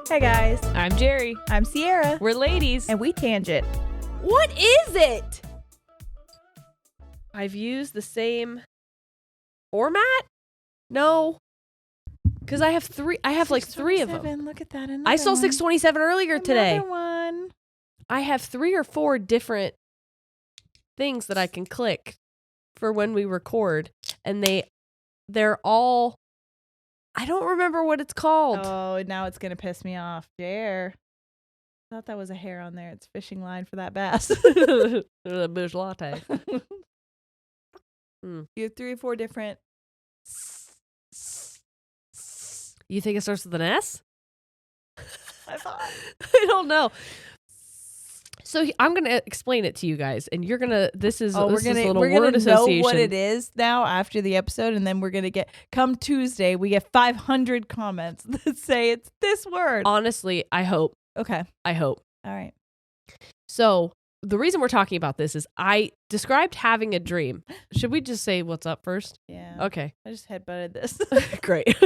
Hey guys, I'm Jerry. I'm Sierra, We're ladies. and we tangent. What is it? I've used the same format? No. Because I have three. I have like three of them. Look at that. I saw 627 earlier today. Another one. I have 3 or 4 different things that I can click for when we record. And they're all, I don't remember what it's called. Oh, now it's going to piss me off. Jer. I thought that was a hair on there. It's fishing line for that bass. The Bush latte. You have 3 or 4 different. You think it starts with an S? I thought. I don't know. So I'm going to explain it to you guys, and you're going to, this is a little word association. Know what it is now after the episode, and then we're going to come Tuesday, we get 500 comments that say it's this word. Honestly, I hope. Okay. I hope. All right. So the reason we're talking about this is I described having a dream. Should we just say what's up first? Yeah. Okay. I just headbutted this. Great.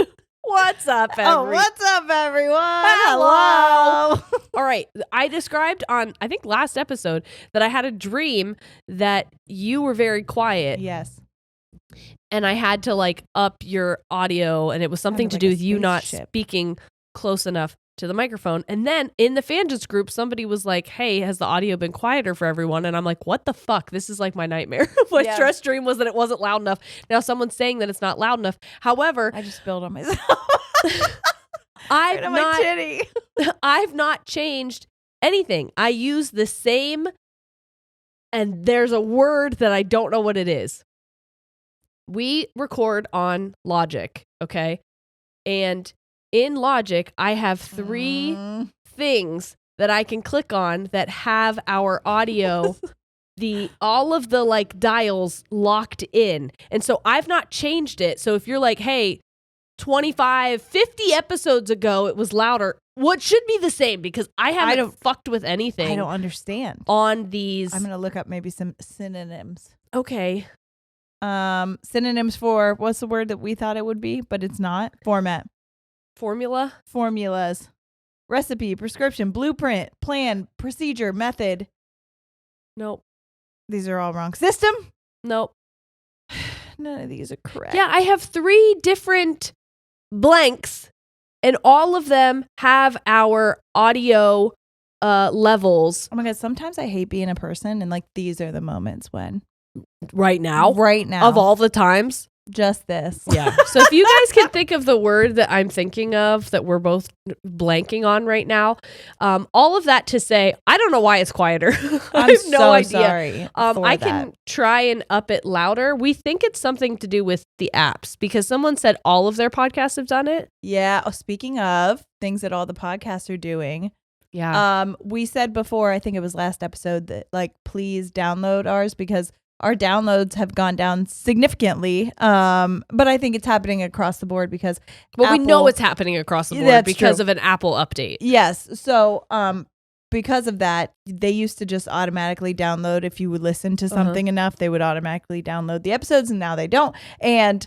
What's up, what's up, everyone? Hello. All right. I described on, I think, last episode that I had a dream that you were very quiet. Yes. And I had to like up your audio, and it was something to do with you not speaking close enough to the microphone. And then in the Fangents group, somebody was like, hey, has the audio been quieter for everyone? And I'm like, what the fuck? This is like my nightmare. My stress dream was that it wasn't loud enough. Now someone's saying that it's not loud enough. However, I just spilled on myself. I've not changed anything. I use the same, and there's a word that I don't know what it is. We record on Logic, okay? And in Logic, I have 3 things that I can click on that have our audio, all of the like dials locked in. And so I've not changed it. So if you're like, hey, 50 episodes ago, it was louder. What should be the same? Because I haven't fucked with anything. I don't understand. On these. I'm going to look up maybe some synonyms. Okay. Synonyms for, what's the word that we thought it would be, but it's not? Format. Formula? Formulas. Recipe, prescription, blueprint, plan, procedure, method. Nope. These are all wrong. System? Nope. None of these are correct. Yeah, I have 3 different blanks, and all of them have our audio levels. Oh my God, sometimes I hate being a person, and like these are the moments when. Right now? Of all the times? Just this. Yeah. So if you guys can think of the word that I'm thinking of that we're both blanking on right now, all of that to say, I don't know why it's quieter. I have no idea. Sorry. I can try and up it louder. We think it's something to do with the apps because someone said all of their podcasts have done it. Yeah. Oh, speaking of things that all the podcasts are doing. Yeah. We said before, I think it was last episode, that like, please download ours because our downloads have gone down significantly, but I think it's happening across the board because we know it's happening across the board because of an Apple update. Yes. So because of that, they used to just automatically download. If you would listen to something enough, they would automatically download the episodes, and now they don't. And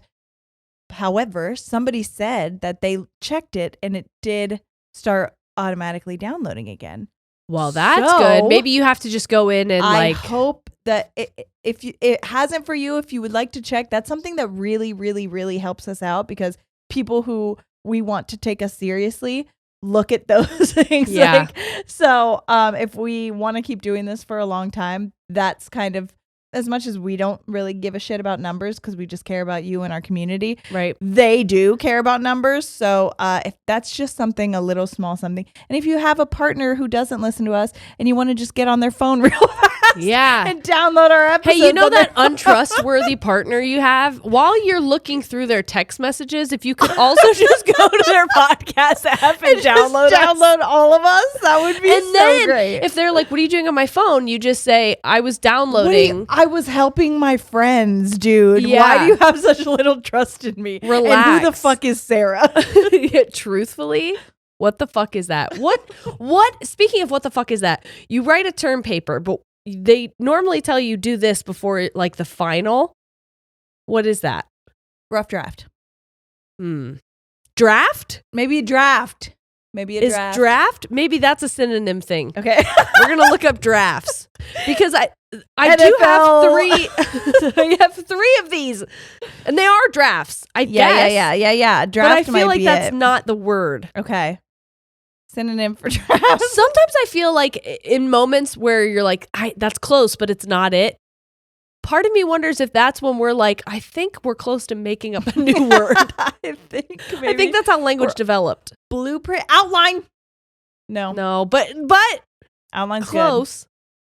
however, somebody said that they checked it and it did start automatically downloading again. Well, that's good. Maybe you have to just go in and I hope that if it hasn't for you, if you would like to check, that's something that really, really, really helps us out because people who we want to take us seriously look at those things. Yeah. So if we want to keep doing this for a long time, that's kind of, as much as we don't really give a shit about numbers because we just care about you and our community, right? They do care about numbers. So if that's just something, a little small something, and if you have a partner who doesn't listen to us and you want to just get on their phone real fast, and download our episodes. Hey, you know that untrustworthy partner you have? While you're looking through their text messages, if you could also just go to their podcast app and download all of us, that would be so great. If they're like, "What are you doing on my phone?" You just say, "I was downloading." I was helping my friends, dude. Yeah. Why do you have such little trust in me? Relax. And who the fuck is Sarah? Truthfully, what the fuck is that? What? Speaking of what the fuck is that? You write a term paper, but they normally tell you do this before like the final. What is that? Rough draft. Draft? Maybe draft. Maybe a Is draft. draft? Maybe that's a synonym thing. Okay. We're gonna look up drafts because I NFL. do have 3. I have 3 of these, and they are drafts. I guess. Yeah. Draft But I feel might like be that's it. not the word. Okay. Synonym for draft. Sometimes I feel like in moments where you're like, that's close, but it's not it. Part of me wonders if that's when we're like, I think we're close to making up a new word. I think that's how language developed. Blueprint outline. No, but Outline's close.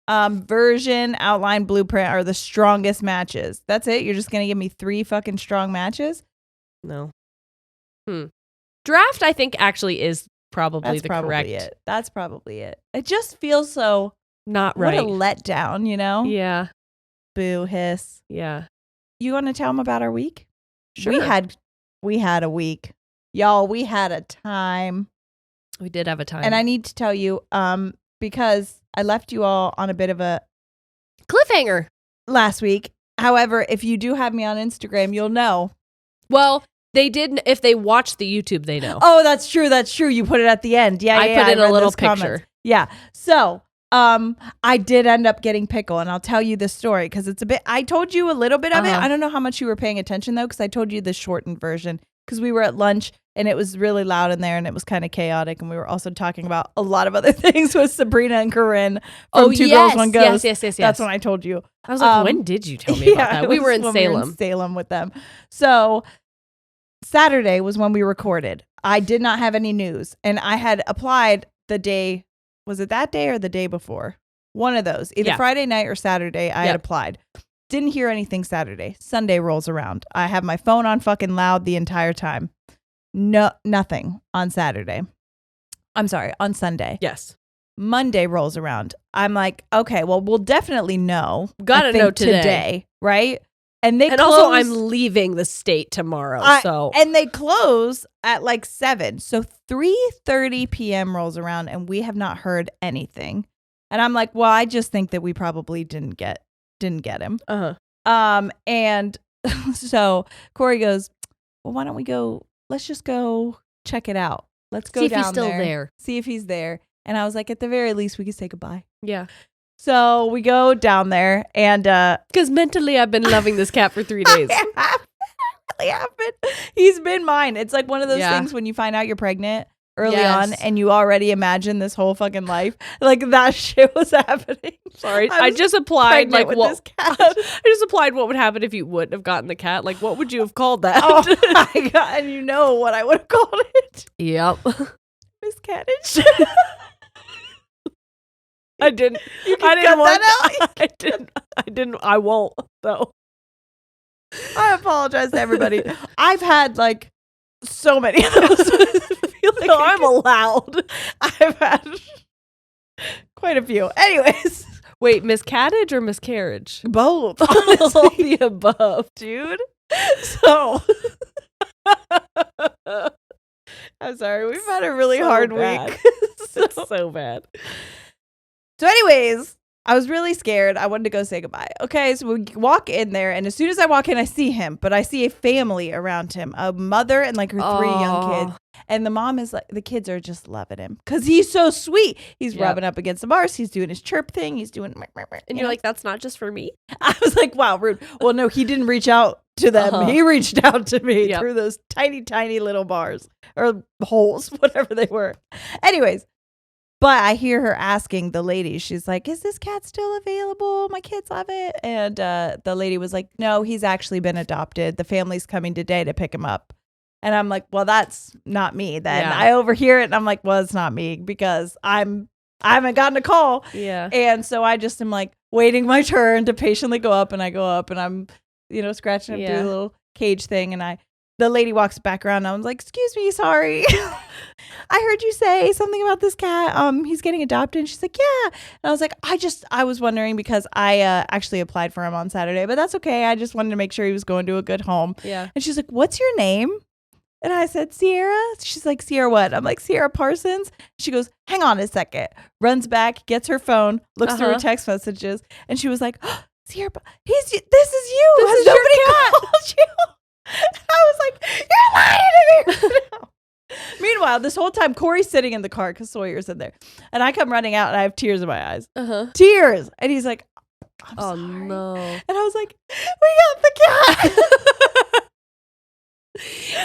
Good. Version, outline, blueprint are the strongest matches. That's it. You're just gonna give me 3 fucking strong matches. No. Draft, I think, actually is probably That's the probably correct. it. That's probably it. It just feels so Not right. What a letdown, you know? Yeah. Boo hiss. Yeah. You want to tell them about our week? Sure. We had a week, y'all. We had a time. We did have a time. And I need to tell you, because I left you all on a bit of a cliffhanger last week. However, if you do have me on Instagram, you'll know. Well, they didn't. If they watch the YouTube, they know. Oh, that's true. That's true. You put it at the end. Yeah, I put in a little picture. Comments. Yeah. So, I did end up getting pickle, and I'll tell you the story because it's a bit. I told you a little bit of it. I don't know how much you were paying attention though, because I told you the shortened version because we were at lunch and it was really loud in there and it was kind of chaotic, and we were also talking about a lot of other things with Sabrina and Corinne from Two Girls One Ghost. Yes. That's when I told you. I was like, when did you tell me about that? We were in Salem. Salem with them. So Saturday was when we recorded. I did not have any news, and I had applied the day. Was it that day or the day before? One of those. Either Friday night or Saturday, I had applied. Didn't hear anything Saturday. Sunday rolls around. I have my phone on fucking loud the entire time. No, nothing on Saturday. I'm sorry, on Sunday. Yes. Monday rolls around. I'm like, okay, well, we'll definitely know. Gotta know today. Right? And also I'm leaving the state tomorrow. And they close at like 7. So 3:30 p.m. rolls around and we have not heard anything. And I'm like, well, I just think that we probably didn't get him. And so Corey goes, well, why don't we go? Let's just go check it out. Let's go see if down he's still there. there. See if he's there. And I was like, at the very least, we could say goodbye. Yeah. So we go down there, and because mentally I've been loving this cat for 3 days. I really have been. He's been mine. It's like one of those things when you find out you're pregnant early on, and you already imagine this whole fucking life. Like that shit was happening. Sorry, I just applied like what this cat. I just applied what would happen if you wouldn't have gotten the cat. Like what would you have called that? Oh my god! And you know what I would have called it? Yep, Miss Cattage. I didn't. You can cut that out. I didn't. I won't though. I apologize to everybody. I've had like so many of those. So I'm allowed. I've had quite a few. Anyways, wait, miscarriage or miscarriage? Both. All the above, dude. So I'm sorry. We've had a really hard week. so bad. So anyways, I was really scared. I wanted to go say goodbye. Okay, so we walk in there, and as soon as I walk in, I see him, but I see a family around him, a mother and like her 3 young kids. And the mom is like, the kids are just loving him because he's so sweet. He's rubbing up against the bars. He's doing his chirp thing. He's doing, and you're like, that's not just for me. I was like, wow, rude. Well, no, he didn't reach out to them. He reached out to me through those tiny, tiny little bars or holes, whatever they were. Anyways. But I hear her asking the lady, she's like, is this cat still available? My kids love it. And the lady was like, no, he's actually been adopted. The family's coming today to pick him up. And I'm like, well, that's not me then. Yeah. I overhear it and I'm like, well, it's not me because I haven't gotten a call. Yeah. And so I just am like waiting my turn to patiently go up, and I go up and I'm, scratching up through the little cage thing. And the lady walks back around and I was like, excuse me, sorry. I heard you say something about this cat. He's getting adopted. And she's like, yeah. And I was like, I was wondering because I actually applied for him on Saturday, but that's okay. I just wanted to make sure he was going to a good home. Yeah. And she's like, what's your name? And I said, Sierra. She's like, Sierra what? I'm like, Sierra Parsons. She goes, hang on a second. Runs back, gets her phone, looks through her text messages. And she was like, oh, Sierra, this is you. This is nobody your cat. called you? I was like, you're lying to me right now. Meanwhile, this whole time, Corey's sitting in the car because Sawyer's in there. And I come running out and I have tears in my eyes. Tears. And he's like, I'm sorry. No. And I was like, we got the cat.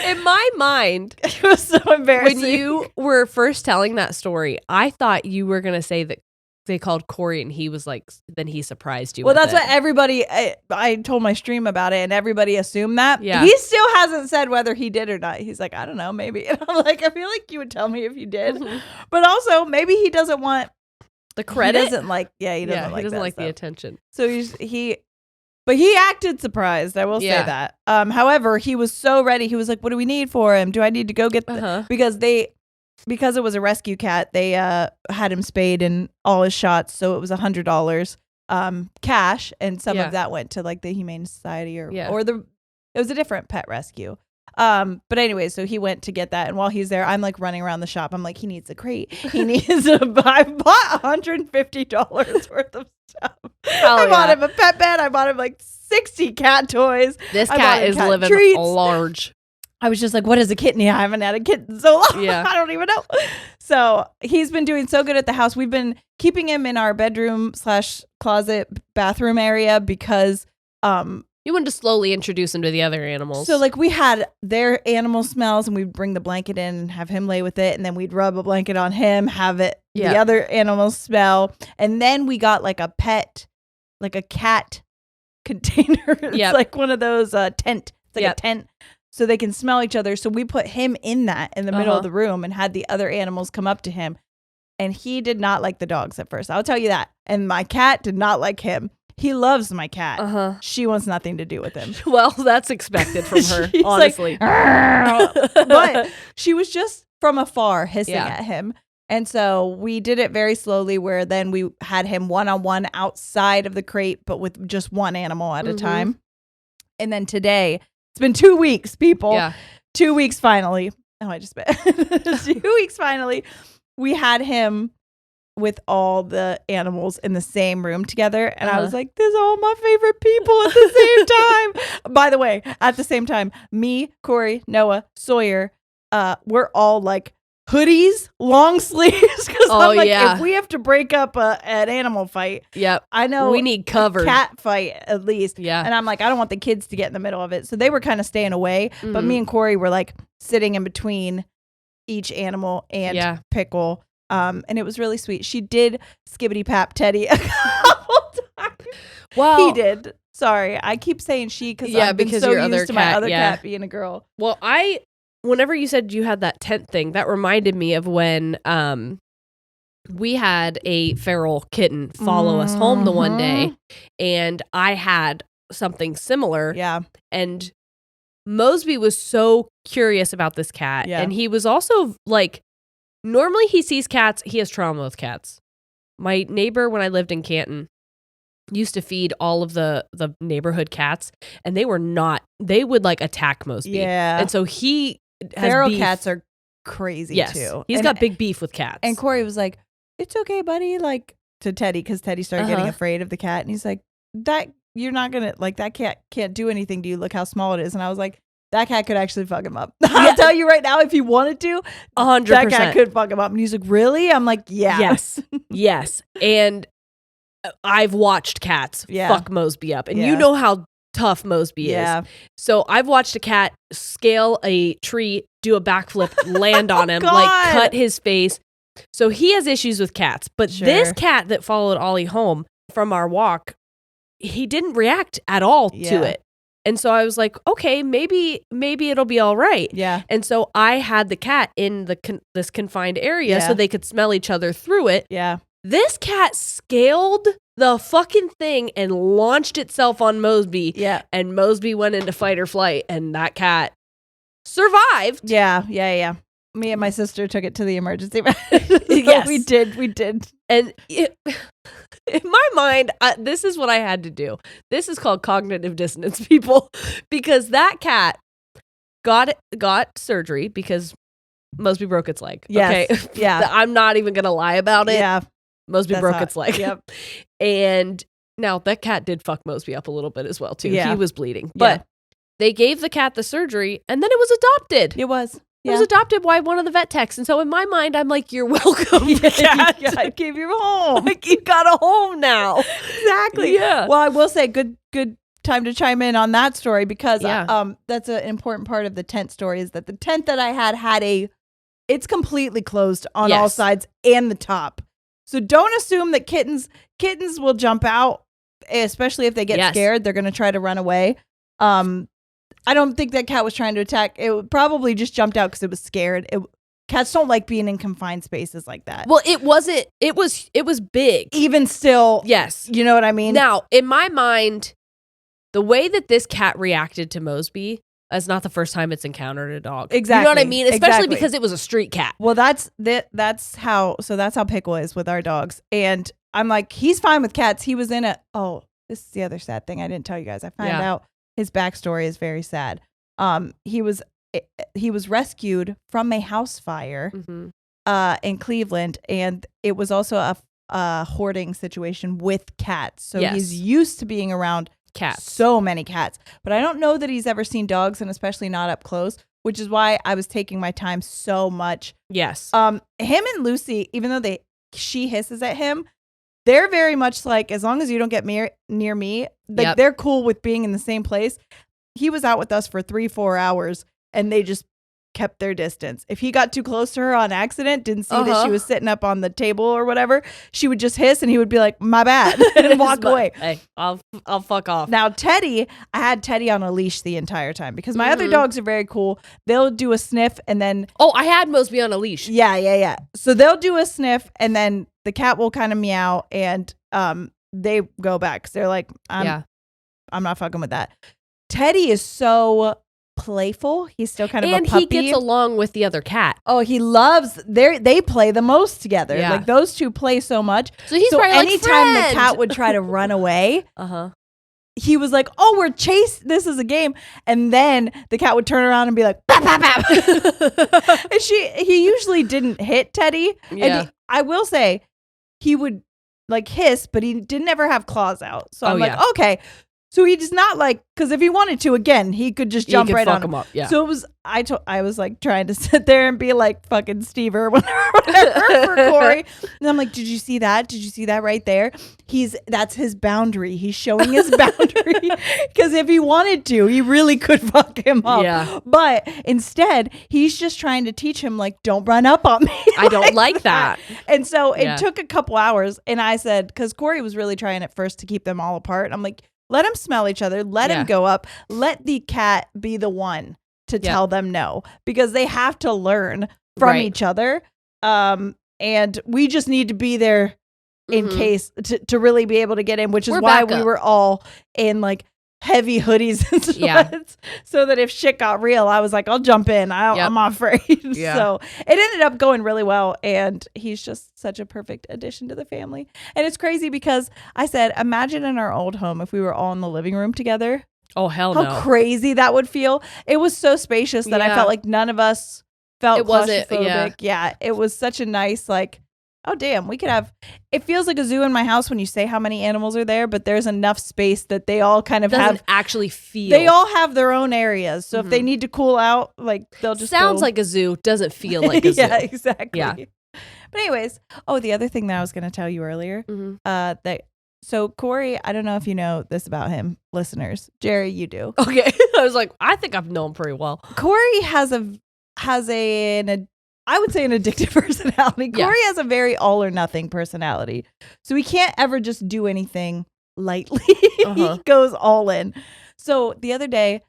In my mind, it was so embarrassing. when you were first telling that story, I thought you were going to say that they called Corey and he was like, then he surprised you. Well, with that's it. what everybody, I told my stream about it and everybody assumed that. Yeah. He still hasn't said whether he did or not. He's like, I don't know, maybe. And I'm like, I feel like you would tell me if you did. But also, maybe he doesn't want the credit. He doesn't like, he doesn't like he doesn't that like stuff. the attention. So but he acted surprised. I will say that. However, he was so ready. He was like, what do we need for him? Do I need to go get because it was a rescue cat, they had him spayed in all his shots, so it was $100 cash, and some of that went to like the Humane Society or it was a different pet rescue. But anyway, so he went to get that, and while he's there, I'm like running around the shop. I'm like, he needs a crate. He needs I bought $150 worth of stuff. I bought him a pet bed. I bought him like 60 cat toys. This cat is living treats. large. I was just like, what is a kitten? I haven't had a kitten so long. Yeah. I don't even know. So he's been doing so good at the house. We've been keeping him in our bedroom / closet bathroom area because you wanted to slowly introduce him to the other animals. So like we had their animal smells and we'd bring the blanket in and have him lay with it. And then we'd rub a blanket on him, have it, the other animals smell. And then we got like a pet, like a cat container. It's like one of those tent. It's like a tent. So they can smell each other. So we put him in that in the middle of the room and had the other animals come up to him. And he did not like the dogs at first. I'll tell you that. And my cat did not like him. He loves my cat. She wants nothing to do with him. Well, that's expected from her, honestly. But she was just from afar hissing at him. And so we did it very slowly where then we had him one-on-one outside of the crate, but with just one animal at a time. And then today, it's been 2 weeks, people. Yeah. 2 weeks finally. Oh, I just bet. 2 weeks finally. We had him with all the animals in the same room together. And I was like, this is all my favorite people at the same time. By the way, at the same time, me, Corey, Noah, Sawyer, we're all like hoodies, long sleeves. Because I'm like, if we have to break up an animal fight, I know we need cover. Cat fight at least. Yeah. And I'm like, I don't want the kids to get in the middle of it. So they were kind of staying away. But me and Corey were like sitting in between each animal and Pickle. And it was really sweet. She did skibbity pap Teddy a couple times. Well, he did. Sorry, I keep saying she because I've been so used to my other cat being a girl. Well, whenever you said you had that tent thing, that reminded me of when we had a feral kitten follow us home the one day, and I had something similar. Yeah, and Mosby was so curious about this cat, and he was also like. Normally he sees cats, he has trauma with cats. My neighbor, when I lived in Canton, used to feed all of the neighborhood cats, and they would like attack Mosby. Yeah. And so he has feral beef. cats are crazy too. He's got big beef with cats. And Corey was like, it's okay, buddy, like to Teddy, because Teddy started getting afraid of the cat. And he's like, that you're not gonna like that cat can't do anything to you. Look how small it is. And I was like, that cat could actually fuck him up. I'll tell you right now, if he wanted to, 100%. That cat could fuck him up. And he's like, really? I'm like, yeah. Yes. Yes. And I've watched cats fuck Mosby up. And you know how tough Mosby is. So I've watched a cat scale a tree, do a backflip, land on him, like cut his face. So he has issues with cats. But this cat that followed Ollie home from our walk, he didn't react at all to it. And so I was like, okay, maybe it'll be all right. Yeah. And so I had the cat in this confined area so they could smell each other through it. Yeah. This cat scaled the fucking thing and launched itself on Mosby. Yeah. And Mosby went into fight or flight, and that cat survived. Yeah. Me and my sister took it to the emergency room. Yes. We did. And in my mind, this is what I had to do. This is called cognitive dissonance, people, because that cat got surgery because Mosby broke its leg. Yes. Okay. Yeah. I'm not even going to lie about it. Yeah. Mosby broke its leg. Yep. And now that cat did fuck Mosby up a little bit as well, too. Yeah. He was bleeding. But they gave the cat the surgery, and then it was adopted. It was. It was adopted by one of the vet techs. And so in my mind, I'm like, you're welcome, cat. I gave you a home. Like, you got a home now. Exactly. Yeah. Well, I will say good time to chime in on that story because that's an important part of the tent story is that the tent that I had it's completely closed on all sides and the top. So don't assume that kittens will jump out, especially if they get scared. They're going to try to run away. I don't think that cat was trying to attack. It probably just jumped out because it was scared. Cats don't like being in confined spaces like that. Well, it wasn't. It was big. Even still, yes. You know what I mean? Now, in my mind, the way that this cat reacted to Mosby is not the first time it's encountered a dog. Exactly. You know what I mean? Especially because it was a street cat. Well, that's how Pickle is with our dogs. And I'm like, he's fine with cats. He was in this is the other sad thing I didn't tell you guys. I found out his backstory is very sad. He was rescued from a house fire in Cleveland, and it was also a hoarding situation with cats. So he's used to being around cats, so many cats. But I don't know that he's ever seen dogs, and especially not up close, which is why I was taking my time so much. Yes. Him and Lucy, even though she hisses at him, they're very much like, as long as you don't get near me, like they're cool with being in the same place. He was out with us for 3-4 hours and they just kept their distance. If he got too close to her on accident, didn't see that she was sitting up on the table or whatever, she would just hiss and he would be like, my bad, and walk away. Hey, I'll fuck off. Now, Teddy, I had Teddy on a leash the entire time because my other dogs are very cool. They'll do a sniff and then... Oh, I had Mosby on a leash. Yeah. So they'll do a sniff and then the cat will kind of meow and they go back because they're like, I'm not fucking with that. Teddy is so playful. He's still kind of a puppy. And he gets along with the other cat. Oh, he loves, they play the most together. Yeah. Like those two play so much. So he's probably anytime like, the cat would try to run away, he was like, oh, we're chased. This is a game. And then the cat would turn around and be like, bap, bap, bap. And he usually didn't hit Teddy. Yeah. And I will say he would like hiss, but he didn't ever have claws out. So I'm like, okay. So he does not like, because if he wanted to, again, he could just jump right on him. Up. Yeah. So it was, I was like trying to sit there and be like fucking Steve or whatever for Corey. And I'm like, did you see that? Did you see that right there? That's his boundary. He's showing his boundary. Because if he wanted to, he really could fuck him up. Yeah. But instead, he's just trying to teach him, like, don't run up on me. I don't like that. And so it took a couple hours. And I said, because Corey was really trying at first to keep them all apart. I'm like, let them smell each other. Let him go up. Let the cat be the one to tell them no, because they have to learn from each other. And we just need to be there in case to really be able to get in, which is why we were all in like heavy hoodies and sweats, so that if shit got real, I was like, I'll jump in. I'm not afraid. So it ended up going really well, and he's just such a perfect addition to the family. And it's crazy because I said, imagine in our old home if we were all in the living room together. Oh, hell no. How crazy that would feel. It was so spacious that I felt like none of us felt claustrophobic. Yeah, it was such a nice, like, oh, damn, we could have, it feels like a zoo in my house when you say how many animals are there, but there's enough space that they all kind of doesn't actually feel. They all have their own areas. So if they need to cool out, like, they'll just sounds like a zoo, doesn't feel like a zoo. Yeah, exactly. Yeah. But anyways, the other thing that I was going to tell you earlier, so Corey, I don't know if you know this about him, listeners. Jerry, you do. Okay. I was like, I think I've known him pretty well. Corey has an I would say an addictive personality. Corey has a very all or nothing personality. So he can't ever just do anything lightly. He goes all in. So the other day,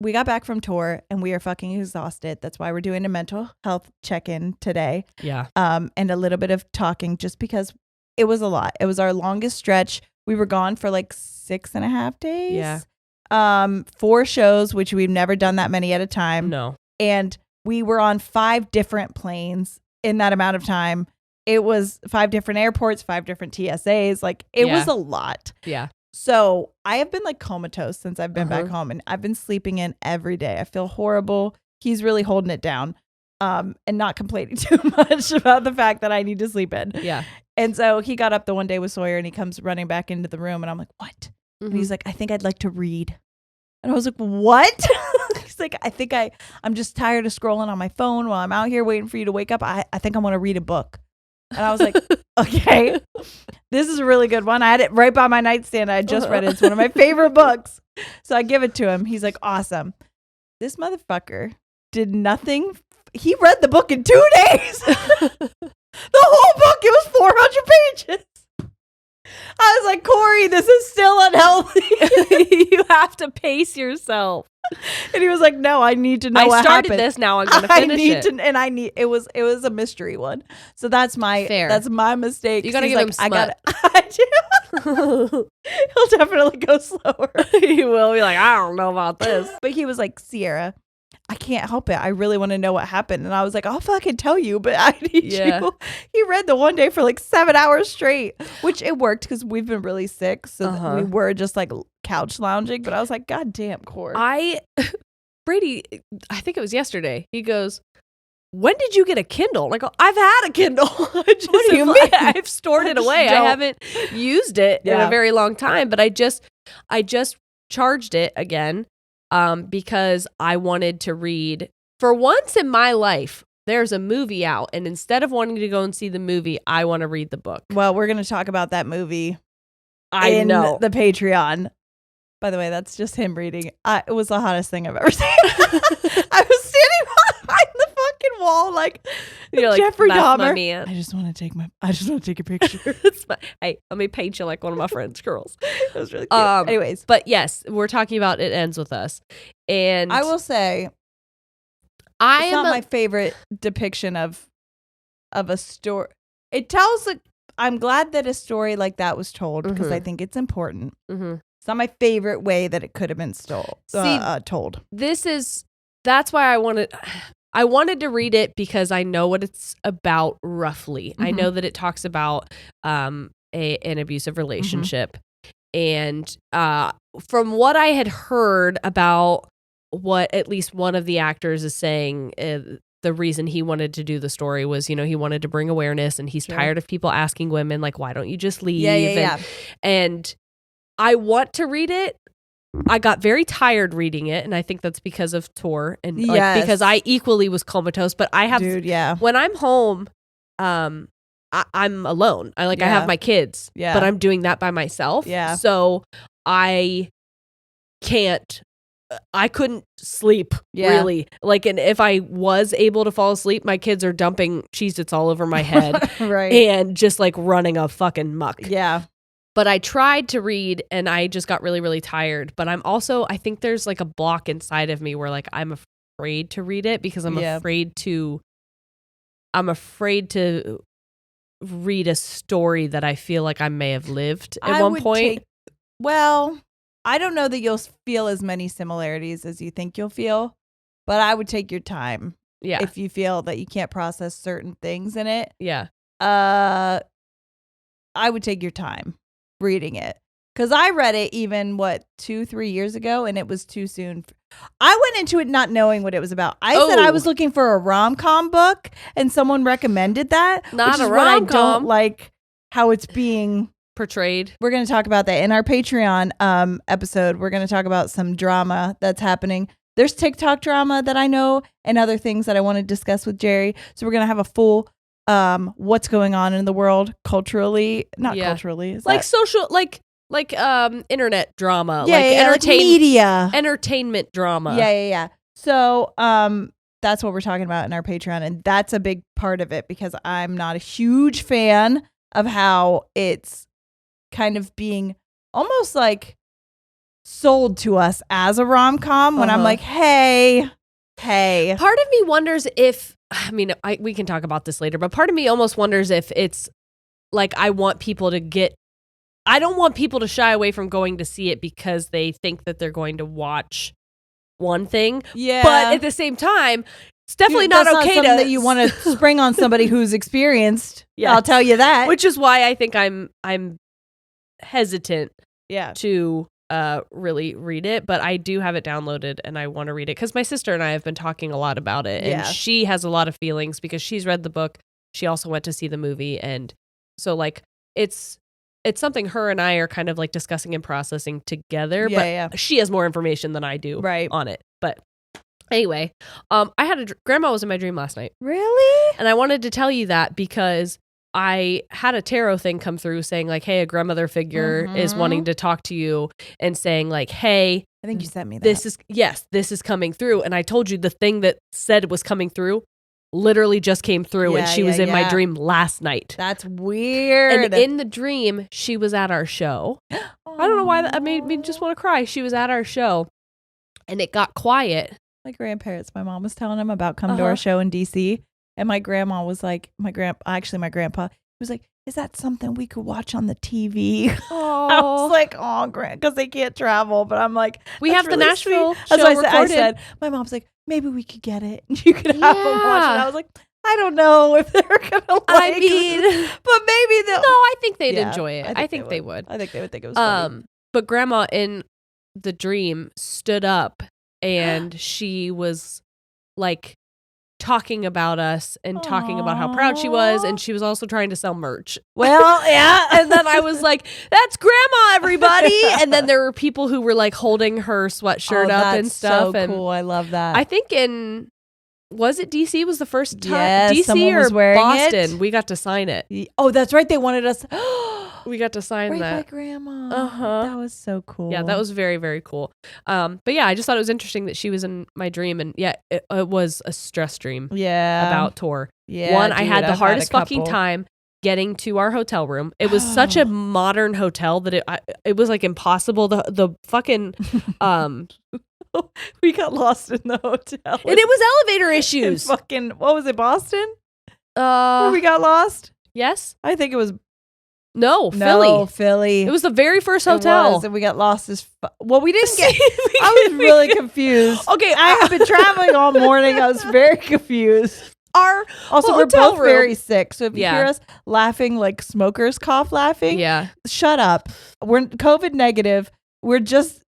we got back from tour and we are fucking exhausted. That's why we're doing a mental health check-in today. Yeah. And a little bit of talking just because it was a lot. It was our longest stretch. We were gone for like 6.5 days. Yeah. 4 shows, which we've never done that many at a time. No. And we were on 5 different planes in that amount of time. It was 5 different airports, 5 different TSAs. Like, it was a lot. Yeah. So I have been like comatose since I've been back home, and I've been sleeping in every day. I feel horrible. He's really holding it down, and not complaining too much about the fact that I need to sleep in. Yeah. And so he got up the one day with Sawyer and he comes running back into the room and I'm like, what? And he's like, I think I'd like to read. And I was like, what? He's like, I'm just tired of scrolling on my phone while I'm out here waiting for you to wake up. I think I want to read a book. And I was like, okay, this is a really good one. I had it right by my nightstand. I had just read it. It's one of my favorite books. So I give it to him. He's like, awesome. This motherfucker did nothing. He read the book in 2 days. The whole book, it was 400 pages. I was like, Corey, this is still unhealthy. You have to pace yourself. And he was like, no, I need to know what started happened. this, now I'm going to finish it. It was a mystery one. So that's my mistake. You got to give him smut. I do. He'll definitely go slower. He will be like, I don't know about this. But he was like, Sierra, I can't help it. I really want to know what happened. And I was like, I'll fucking tell you, but I need you. He read the one day for like 7 hours straight, which it worked because we've been really sick. So we were just like couch lounging. But I was like, God damn, Cord. Brady, I think it was yesterday. He goes, when did you get a Kindle? Like, I've had a Kindle. What do you mean? I've stored it away. I haven't used it in a very long time, but I just charged it again. Because I wanted to read. For once in my life, there's a movie out, and instead of wanting to go and see the movie, I want to read the book. Well, we're going to talk about that movie in the Patreon. By the way, that's just him reading. It was the hottest thing I've ever seen. I was standing behind the fucking wall like Jeffrey Dahmer. My man. I just want to take a picture. Hey, let me paint you like one of my friend's girls. It was really cute. Anyways, but yes, we're talking about It Ends With Us, and I will say, it's not my favorite depiction of a story. It tells. I'm glad that a story like that was told because I think it's important. Mm-hmm. It's not my favorite way that it could have been told. That's why I wanted to read it because I know what it's about roughly. Mm-hmm. I know that it talks about an abusive relationship. Mm-hmm. And from what I had heard about what at least one of the actors is saying, the reason he wanted to do the story was, he wanted to bring awareness and he's tired of people asking women, like, why don't you just leave? And I want to read it. I got very tired reading it, and I think that's because of Tor and because I equally was comatose. But I have, when I'm home, I'm alone. I have my kids, but I'm doing that by myself. Yeah. So I couldn't sleep really. And if I was able to fall asleep, my kids are dumping Cheez-Its all over my head, right, and just running a fucking muck. Yeah. But I tried to read and I just got really, really tired. But I think there's a block inside of me where I'm afraid to read it because I'm afraid to read a story that I feel like I may have lived at one point. I don't know that you'll feel as many similarities as you think you'll feel, but I would take your time. Yeah. If you feel that you can't process certain things in it. Yeah. I would take your time reading it because I read it even 2-3 years ago and it was too soon. I went into it not knowing what it was about. I said I was looking for a rom-com book and someone recommended that. Not a rom-com. I don't like how it's being portrayed. We're going to talk about that in our Patreon episode. We're going to talk about some drama that's happening. There's TikTok drama that I know and other things that I want to discuss with Jerry. So we're going to have a full what's going on in the world culturally, culturally, is social, internet drama, media, entertainment drama. Yeah. So that's what we're talking about in our Patreon, and that's a big part of it because I'm not a huge fan of how it's kind of being almost sold to us as a rom-com when I'm like, hey. Part of me wonders if, we can talk about this later, but part of me almost wonders if it's I don't want people to shy away from going to see it because they think that they're going to watch one thing. Yeah. But at the same time, it's definitely not okay that you want to spring on somebody who's experienced. Yeah. I'll tell you that. Which is why I think I'm hesitant to really read it, but I do have it downloaded and I want to read it because my sister and I have been talking a lot about it, and she has a lot of feelings because she's read the book. She also went to see the movie, and so it's something her and I are kind of discussing and processing together. But she has more information than I do on it. But Anyway, I had grandma was in my dream last night. Really? And I wanted to tell you that because I had a tarot thing come through saying like, hey, a grandmother figure is wanting to talk to you and saying like, hey, I think you sent me that. This is coming through. And I told you the thing that said it was coming through literally just came through and she was in my dream last night. That's weird. And in the dream, she was at our show. I don't know why that made me just want to cry. She was at our show and it got quiet. My grandparents, my mom was telling them about come to our show in DC. And my grandma was like, my grandpa was like, is that something we could watch on the TV? Oh. I was like, oh, because they can't travel. But I'm like, we have really the Nashville sweet. show That's what recorded. I said, my mom's like, maybe we could get it. You could have them watch it. I was like, I don't know if they're going to like it. But maybe they'll. No, I think they'd enjoy it. I think they would. I think they would think it was funny. But grandma in the dream stood up and she was like talking about us and talking about how proud she was, and she was also trying to sell merch. Well, yeah. And then I was like, that's grandma, everybody. And then there were people who were like holding her sweatshirt up and stuff. So and cool. I love that. I think was it DC was the first time? Yes, DC someone was or wearing Boston? it. We got to sign it. Oh, that's right. They wanted us. We got to sign right that. by grandma. Uh-huh. That was so cool. Yeah, that was very, very cool. But yeah, I just thought it was interesting that she was in my dream, and yeah, it was a stress dream. Yeah. About tour. Yeah. One, I had the I've hardest a fucking couple. time getting to our hotel room. It was such a modern hotel that it was like impossible. The fucking we got lost in the hotel. and it was elevator In issues. fucking what was it? Boston? Where we got lost? Yes. I think it was No, Philly. Philly. It was the very first It hotel. was, and we got lost as well. We didn't get. I was really confused. Okay, I have been traveling all morning. I was very confused. Our Also, we're hotel both room. very sick. So if you Yeah. hear us laughing like smokers cough laughing, Yeah. shut up. We're COVID negative. We're just,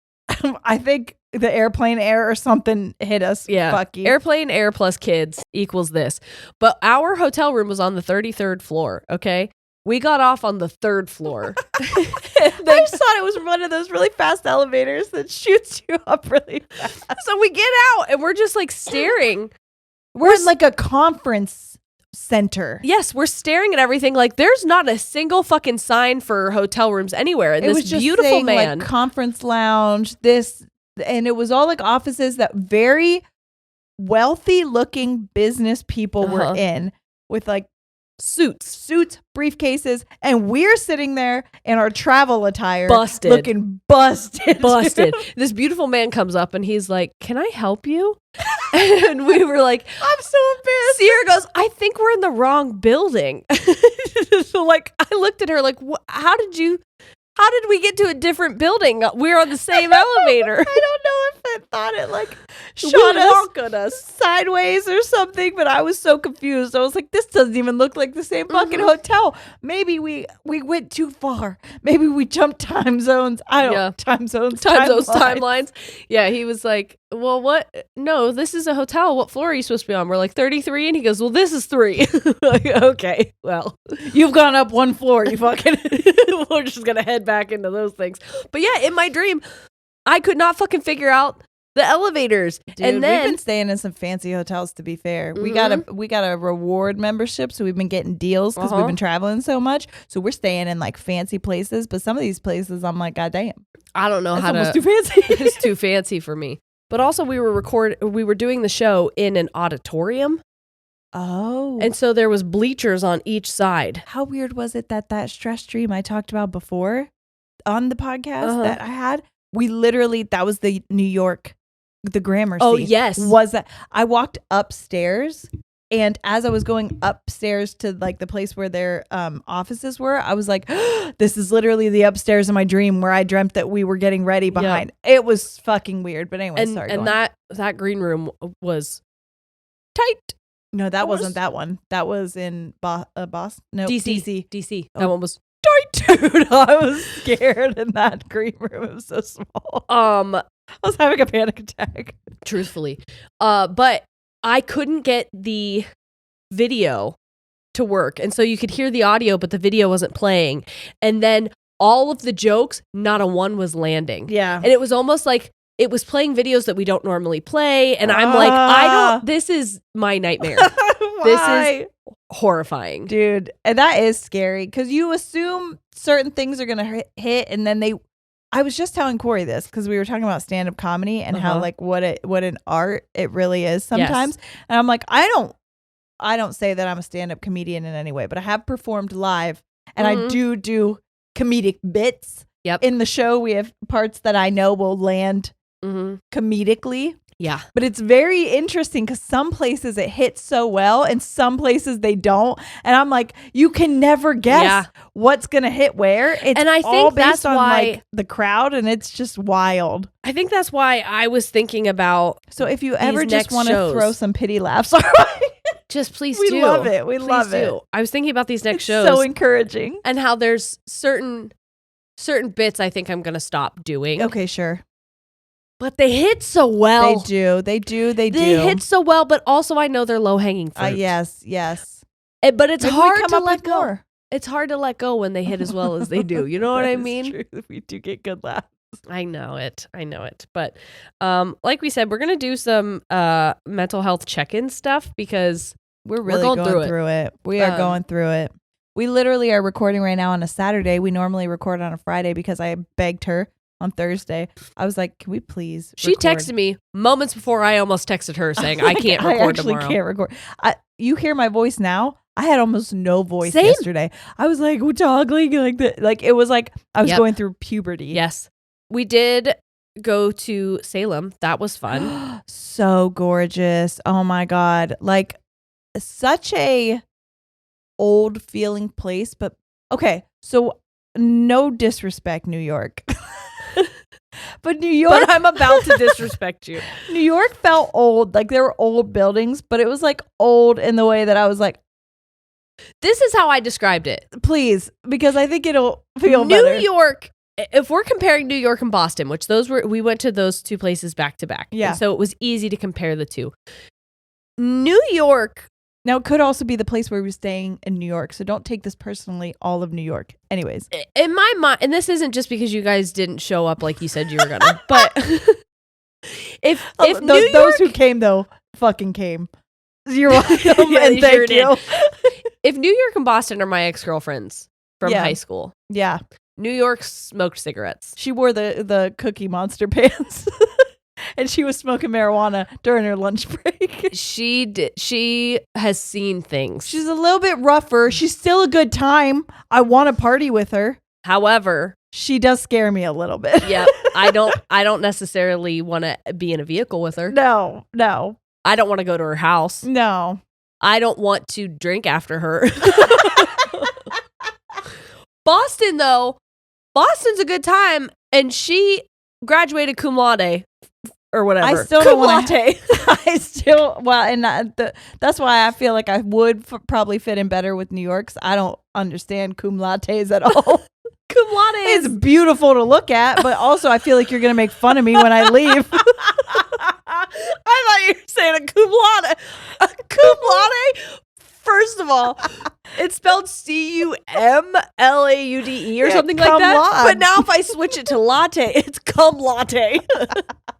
I think the airplane air or something hit us. Yeah. Fuck you. Airplane air plus kids equals this. But our hotel room was on the 33rd floor, okay? We got off on the 3rd floor. I just thought it was one of those really fast elevators that shoots you up really fast. So we get out and we're just like staring. We're in like a conference center. Yes, we're staring at everything. Like there's not a single fucking sign for hotel rooms anywhere. And It this was just beautiful saying, man. like conference lounge, and it was all like offices that very wealthy looking business people were in with like suits, briefcases, and we're sitting there in our travel attire, looking busted. This beautiful man comes up and he's like, "Can I help you?" And we were like, I'm so embarrassed. Sierra goes, "I think we're in the wrong building." So like, I looked at her like, how did we get to a different building? We're on the same elevator. I don't know if I thought it like shot Walk on us sideways or something, but I was so confused. I was like, this doesn't even look like the same fucking hotel. Maybe we went too far. Maybe we jumped time zones. I don't timelines. Yeah, he was like, "Well, what? No, this is a hotel. What floor are you supposed to be on?" We're like 33, and he goes, "Well, this is 3." Like, okay, well, you've gone up one floor. You fucking. We're just gonna head back into those things. But yeah, in my dream, I could not fucking figure out the elevators. Dude, and then we've been staying in some fancy hotels, to be fair. We got a reward membership, so we've been getting deals because we've been traveling so much. So we're staying in like fancy places, but some of these places I'm like, God damn. I don't know how to. Almost too fancy. It's too fancy for me. But also we were doing the show in an auditorium. Oh. And so there was bleachers on each side. How weird was it that stress dream I talked about before on the podcast that I had? We literally, that was the New York, the Gramercy. Oh, yes. Was that I walked upstairs, and as I was going upstairs to like the place where their offices were, I was like, this is literally the upstairs in my dream where I dreamt that we were getting ready behind. Yep. It was fucking weird. But anyway, sorry. And that green room was tight. No, that wasn't that one. That was in Boston. No, DC. Oh. That one was tight. Dude, I was scared in that green room. It was so small. I was having a panic attack. Truthfully. But I couldn't get the video to work. And so you could hear the audio, but the video wasn't playing. And then all of the jokes, not a one was landing. Yeah. And it was almost like it was playing videos that we don't normally play. And I'm like, this is my nightmare. This is horrifying. Dude, and that is scary because you assume certain things are going to hit. And then I was just telling Corey this because we were talking about stand-up comedy and how like what an art it really is sometimes. Yes. And I'm like, I don't say that I'm a stand-up comedian in any way, but I have performed live and I do comedic bits. Yep. In the show, we have parts that I know will land comedically. Yeah. But it's very interesting because some places it hits so well and some places they don't. And I'm like, you can never guess what's going to hit where. It's and I think all based that's on why, like the crowd, and it's just wild. I think that's why I was thinking about. So if you ever just want to throw some pity laughs our way, just please we do. We love it. We love it. I was thinking about these next shows. So encouraging. And how there's certain bits I think I'm going to stop doing. Okay, sure. But they hit so well. They do. They hit so well, but also I know they're low-hanging fruit. Yes. But it's Maybe hard to let go. More. It's hard to let go when they hit as well as they do. You know what I mean? True. We do get good laughs. I know it. But like we said, we're going to do some mental health check-in stuff because we're really going through it. We are going through it. We literally are recording right now on a Saturday. We normally record on a Friday because I begged her on Thursday. I was like, can we please record? She texted me moments before I almost texted her saying, I can't record tomorrow. I can't record. You hear my voice now? I had almost no voice yesterday. I was like toggling like that. Like it was like I was going through puberty. Yes. We did go to Salem. That was fun. So gorgeous. Oh my God. Like such a old feeling place, but okay. So no disrespect, New York. But New York, but I'm about to disrespect you. New York felt old. Like there were old buildings, but it was like old in the way that I was like, this is how I described it. Please, because I think it'll feel better. New York, if we're comparing New York and Boston, which we went to those two places back to back. Yeah. And so it was easy to compare the two. New York. Now, it could also be the place where we're staying in New York, so don't take this personally, all of New York. Anyways. In my mind, and this isn't just because you guys didn't show up like you said you were going to, but if those who came, though, fucking came. You're welcome, and thank you. If New York and Boston are my ex-girlfriends from high school. Yeah. New York smoked cigarettes. She wore the Cookie Monster pants. And she was smoking marijuana during her lunch break. She did. She has seen things. She's a little bit rougher. She's still a good time. I want to party with her. However, she does scare me a little bit. Yeah, I don't necessarily want to be in a vehicle with her. No. I don't want to go to her house. No. I don't want to drink after her. Boston, though, Boston's a good time, and she graduated cum laude. Or whatever. I still don't want to. That's why I feel like I would probably fit in better with New York's. I don't understand cum lattes at all. Cum latte is beautiful to look at, but also I feel like you're gonna make fun of me when I leave. I thought you were saying a cum laude. A cum laude. First of all, it's spelled CUMLAUDE or something like that. Laude. But now if I switch it to latte, it's cum latte.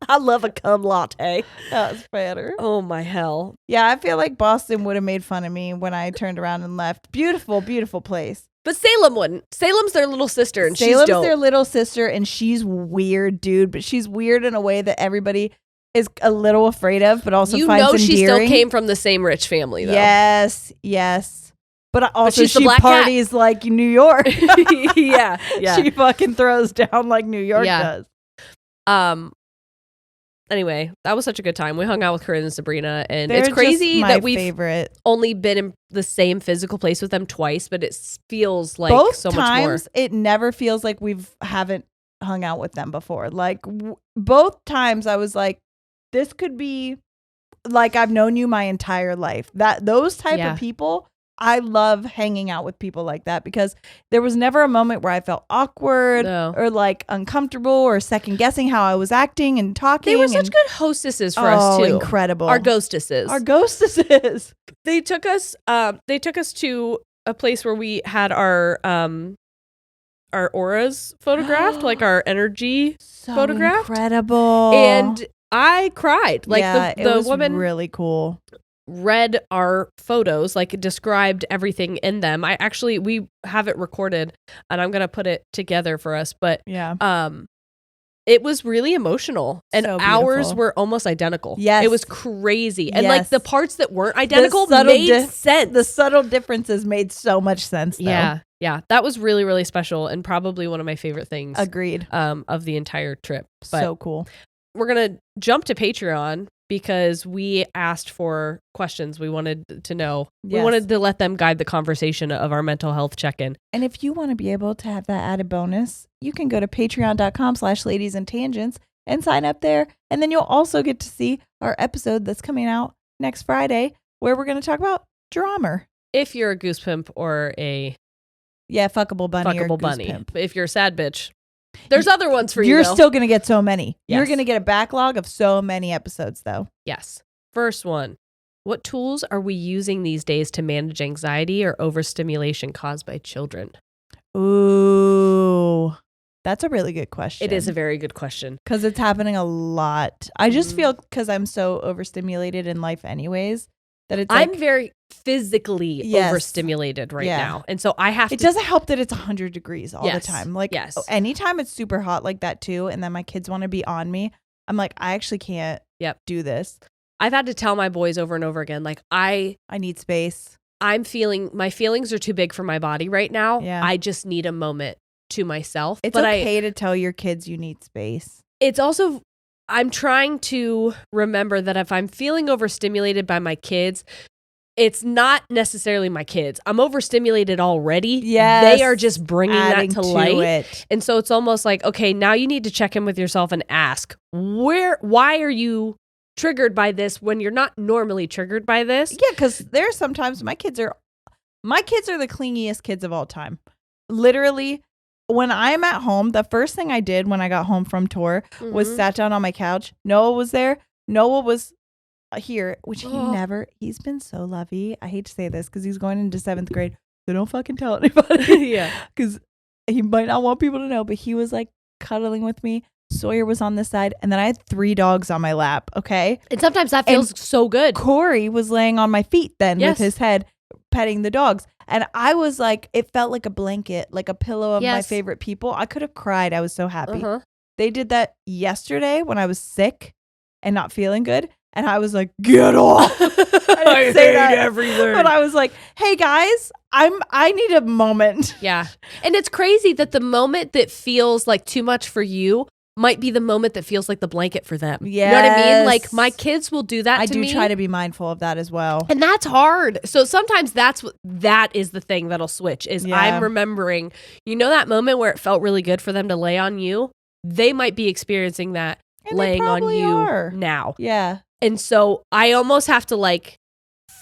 I love a cum latte. That's better. Oh my hell. Yeah, I feel like Boston would have made fun of me when I turned around and left. Beautiful, beautiful place. But Salem wouldn't. Salem's their little sister, and Salem's she's dope. their little sister, and she's weird, dude. But she's weird in a way that everybody is a little afraid of, but also finds endearing. She still came from the same rich family, though. Yes. But also she parties like New York. yeah. She fucking throws down like New York does. Anyway, that was such a good time. We hung out with Corinne and Sabrina, and it's crazy that we've only been in the same physical place with them twice, but it feels like both so times, much more. It never feels like haven't hung out with them before. Like both times I was like, this could be like I've known you my entire life. Those type of people, I love hanging out with people like that because there was never a moment where I felt awkward or like uncomfortable or second guessing how I was acting and talking. They were such good hostesses for us too. Incredible. Our ghostesses. They took us to a place where we had our our auras photographed, like our energy So photographed. incredible. And I cried. Like yeah, the it was woman really cool. read our photos, like described everything in them. We have it recorded and I'm going to put it together for us. But Yeah. it was really emotional and So ours beautiful. were almost identical. Yes. It was crazy. And like Yes. the parts that weren't identical subtle made sense. The subtle differences made so much sense, though. Yeah. Yeah. That was really, really special and probably one of my favorite things Agreed. of the entire trip. But So cool. we're going to jump to Patreon because we asked for questions. We wanted to know. We Yes. wanted to let them guide the conversation of our mental health check-in. And if you want to be able to have that added bonus, you can go to patreon.com/ladiesandtangents and sign up there. And then you'll also get to see our episode that's coming out next Friday, where we're going to talk about drama. If you're a goose pimp or a Yeah, fuckable bunny or fuckable goose bunny. pimp. If you're a sad bitch, there's other ones for you. You're though. still going to get so many. You're Yes. going to get a backlog of so many episodes, though. Yes. First one. What tools are we using these days to manage anxiety or overstimulation caused by children? Ooh, that's a really good question. It is a very good question. Because it's happening a lot. I just Mhm. feel because I'm so overstimulated in life anyways, that it's I'm like, very physically Yes. overstimulated right Yeah. now. And so I have it to. doesn't help that it's 100 degrees all Yes. the time. Like Yes. anytime it's super hot like that too, and then my kids want to be on me, I'm like, I actually can't do this. I've had to tell my boys over and over again, like I need space. my feelings are too big for my body right now. Yeah. I just need a moment to myself. It's but okay to tell your kids you need space. It's also, I'm trying to remember that if I'm feeling overstimulated by my kids, it's not necessarily my kids. I'm overstimulated already. Yes. They are just bringing Adding that to light. it. And so it's almost like, okay, now you need to check in with yourself and ask, why are you triggered by this when you're not normally triggered by this? Yeah, because there's sometimes my kids are the clingiest kids of all time. Literally, when I'm at home, the first thing I did when I got home from tour was Mhm. sat down on my couch. Noah was there. Noah was here, which he's been so lovey. I hate to say this because he's going into 7th grade. So don't fucking tell anybody. Yeah. Because he might not want people to know, but he was like cuddling with me. Sawyer was on this side, and then I had 3 dogs on my lap. Okay. And sometimes that feels so good. Corey was laying on my feet then Yes. with his head petting the dogs. And I was like, it felt like a blanket, like a pillow of my Yes. favorite people. I could have cried. I was so happy. Uh-huh. They did that yesterday when I was sick and not feeling good. And I was like, get off. I didn't say that, everything. but I was like, hey guys, I need a moment. Yeah. And it's crazy that the moment that feels like too much for you might be the moment that feels like the blanket for them. You know what I mean? Like Yes. my kids will do that I to do me. try to be mindful of that as well. And that's hard. So sometimes that is the thing that'll switch is Yeah. I'm remembering, that moment where it felt really good for them to lay on you. They might be experiencing that And they laying on probably you are. now. Yeah. And so I almost have to like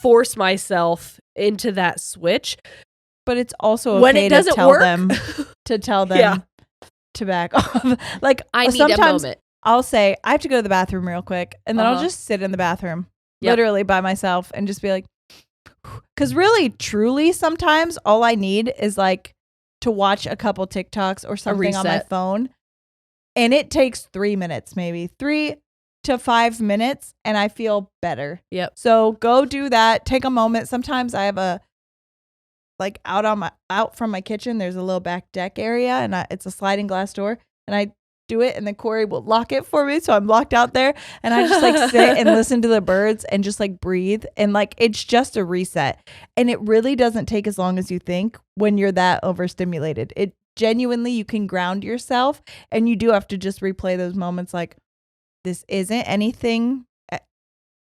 force myself into that switch. But it's also okay When it doesn't to tell work, them Yeah. to back off. Like I need sometimes a moment. I'll say I have to go to the bathroom real quick, and then I'll Uh-huh. just sit in the bathroom, Yep. literally by myself, and just be like, because really, truly, sometimes all I need is like to watch a couple TikToks or something on my reset. phone, and it takes 3 minutes, maybe 3 to 5 minutes, and I feel better. Yep. So go do that. Take a moment. Sometimes I have out from my kitchen, there's a little back deck area, and it's a sliding glass door, and I do it, and then Corey will lock it for me, so I'm locked out there, and I just like sit and listen to the birds and just like breathe, and like it's just a reset, and it really doesn't take as long as you think when you're that overstimulated. It genuinely, you can ground yourself, and you do have to just replay those moments like, this isn't anything.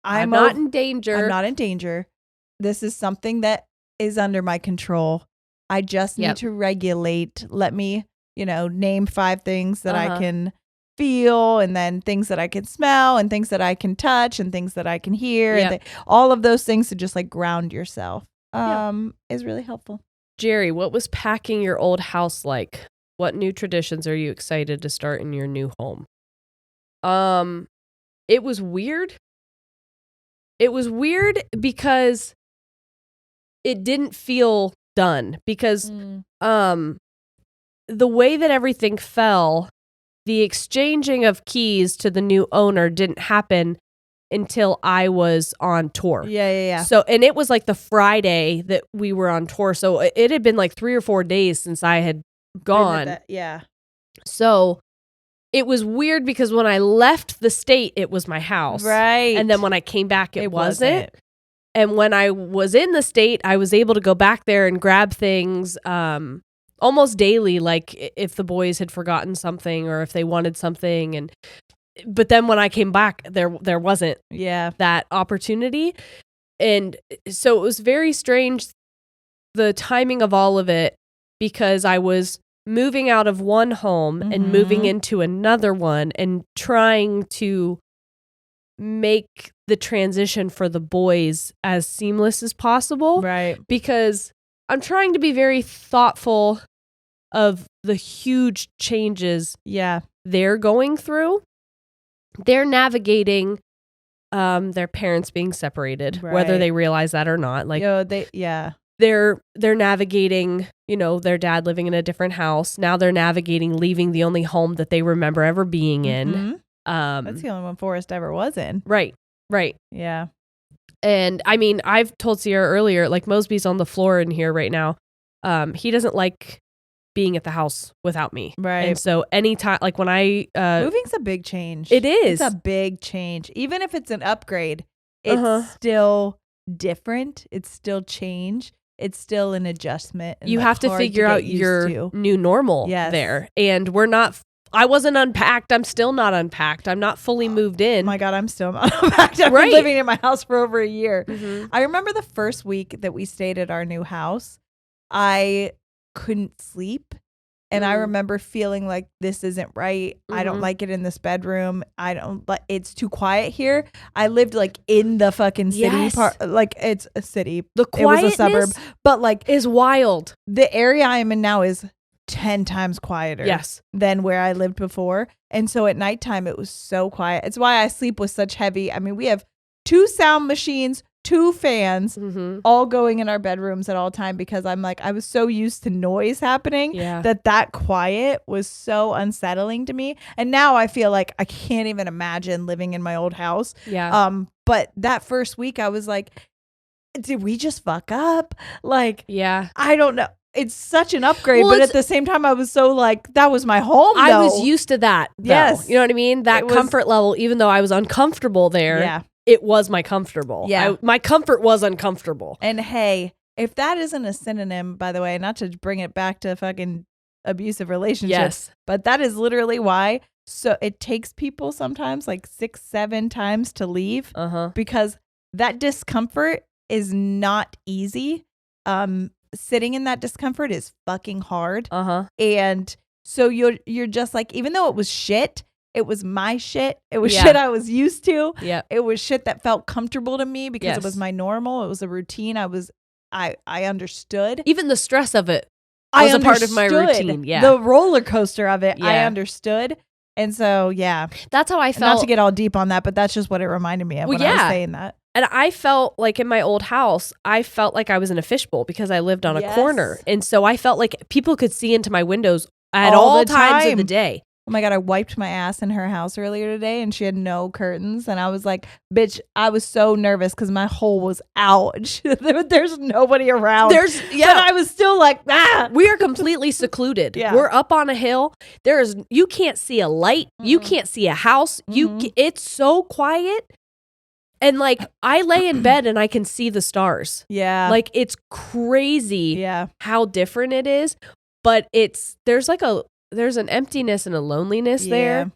I'm not in danger. I'm not in danger. This is something that is under my control. I just need Yep. to regulate. Let me, name 5 things that I Uh-huh. can feel, and then things that I can smell, and things that I can touch, and things that I can hear. Yep. And all of those things to just like ground yourself Yep. is really helpful. Jerry, what was packing your old house like? What new traditions are you excited to start in your new home? It was weird. It was weird because it didn't feel done because the way that everything fell, the exchanging of keys to the new owner didn't happen until I was on tour. Yeah. So, and it was like the Friday that we were on tour. So it had been like 3 or 4 days since I had gone. Yeah. So it was weird because when I left the state, it was my house. Right. And then when I came back, it wasn't. And when I was in the state, I was able to go back there and grab things almost daily, like if the boys had forgotten something or if they wanted something. But then when I came back, there wasn't that opportunity. And so it was very strange, the timing of all of it, because I was moving out of one home and moving into another one and trying to make the transition for the boys as seamless as possible. Right. Because I'm trying to be very thoughtful of the huge changes they're going through. They're navigating their parents being separated, whether they realize that or not. Like, they're navigating, their dad living in a different house. Now they're navigating leaving the only home that they remember ever being in. That's the only one Forrest ever was in. Right. Yeah. And I mean, I've told Sierra earlier, like Mosby's on the floor in here right now. He doesn't like being at the house without me. Right. And so anytime, like when I... moving's a big change. It is. It's a big change. Even if it's an upgrade, it's still different. It's still change. It's still an adjustment. You have to figure out your new normal there. And I wasn't unpacked. I'm still not unpacked. I'm not fully moved in. Oh my God, I'm still not unpacked. I've been living in my house for over a year. I remember the first week that we stayed at our new house, I couldn't sleep. And I remember feeling like this isn't right. I don't like it in this bedroom. It's too quiet here. I lived like in the fucking city part. Like it's a city. The quietness, it was a suburb, but like is wild. The area I'm in now is 10 times quieter than where I lived before. And so at nighttime, it was so quiet. It's why I sleep with such heavy. I mean, we have 2 sound machines, 2 fans, all going in our bedrooms at all time, because I'm like, I was so used to noise happening that quiet was so unsettling to me. And now I feel like I can't even imagine living in my old house. But that first week I was like, did we just fuck up? Like, I don't know. It's such an upgrade, but at the same time, I was so like, that was my home, though. I was used to that, though. Yes. You know what I mean? That comfort level, even though I was uncomfortable there, it was my comfortable. Yeah. My comfort was uncomfortable. And hey, if that isn't a synonym, by the way, not to bring it back to fucking abusive relationships, but that is literally why. So it takes people sometimes like 6-7 times to leave because that discomfort is not easy. Sitting in that discomfort is fucking hard. And so you're just like, even though it was shit, it was my shit. It was shit I was used to. It was shit that felt comfortable to me because it was my normal. It was a routine. I understood. Even the stress of it was a part of my routine. The roller coaster of it, I understood. And so, that's how I felt. Not to get all deep on that, but that's just what it reminded me of when I was saying that. And I felt like in my old house, I felt like I was in a fishbowl because I lived on a corner. And so I felt like people could see into my windows at all times of the day. Oh my God, I wiped my ass in her house earlier today and she had no curtains. And I was like, bitch, I was so nervous because my hole was out. There's nobody around. But I was still like, We are completely secluded. We're up on a hill. You can't see a light. You can't see a house. It's so quiet. And like, I lay in bed and I can see the stars. Like, it's crazy how different it is. But there's an emptiness and a loneliness there.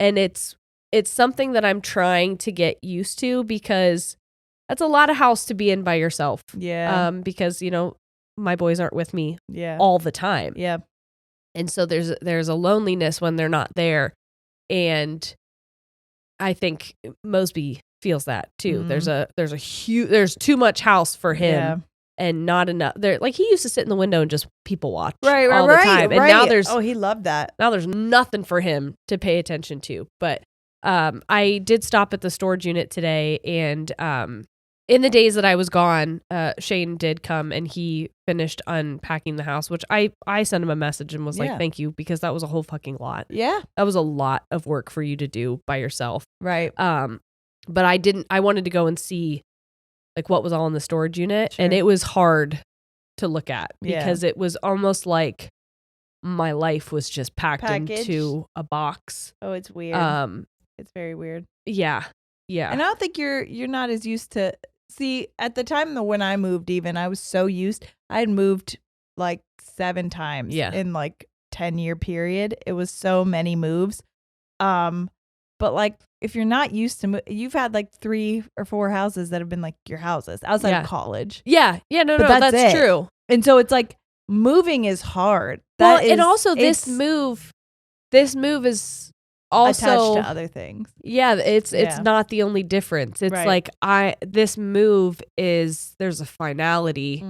And it's something that I'm trying to get used to because that's a lot of house to be in by yourself. Because, my boys aren't with me all the time. And so there's a loneliness when they're not there. And I think Mosby feels that too. There's too much house for him and not enough. Like he used to sit in the window and just people watch all the time. And now he loved that. Now there's nothing for him to pay attention to. But I did stop at the storage unit today and in the days that I was gone, Shane did come and he finished unpacking the house, which I sent him a message and was like, thank you, because that was a whole fucking lot. Yeah. That was a lot of work for you to do by yourself. Right. But I wanted to go and see like what was all in the storage unit. Sure. And it was hard to look at because it was almost like my life was just packed into a box. Oh, it's weird. It's very weird. Yeah. Yeah. And I don't think you're not as used to. See, at the time when I moved, even I was so used. I had moved like 7 times in like 10-year period. It was so many moves. But like if you're not used to, you've had like 3 or 4 houses that have been like your houses outside of college. Yeah. Yeah. No, that's true. And so it's like moving is hard. And also this move is also attached to other things. Yeah, it's not the only difference. It's like this move is there's a finality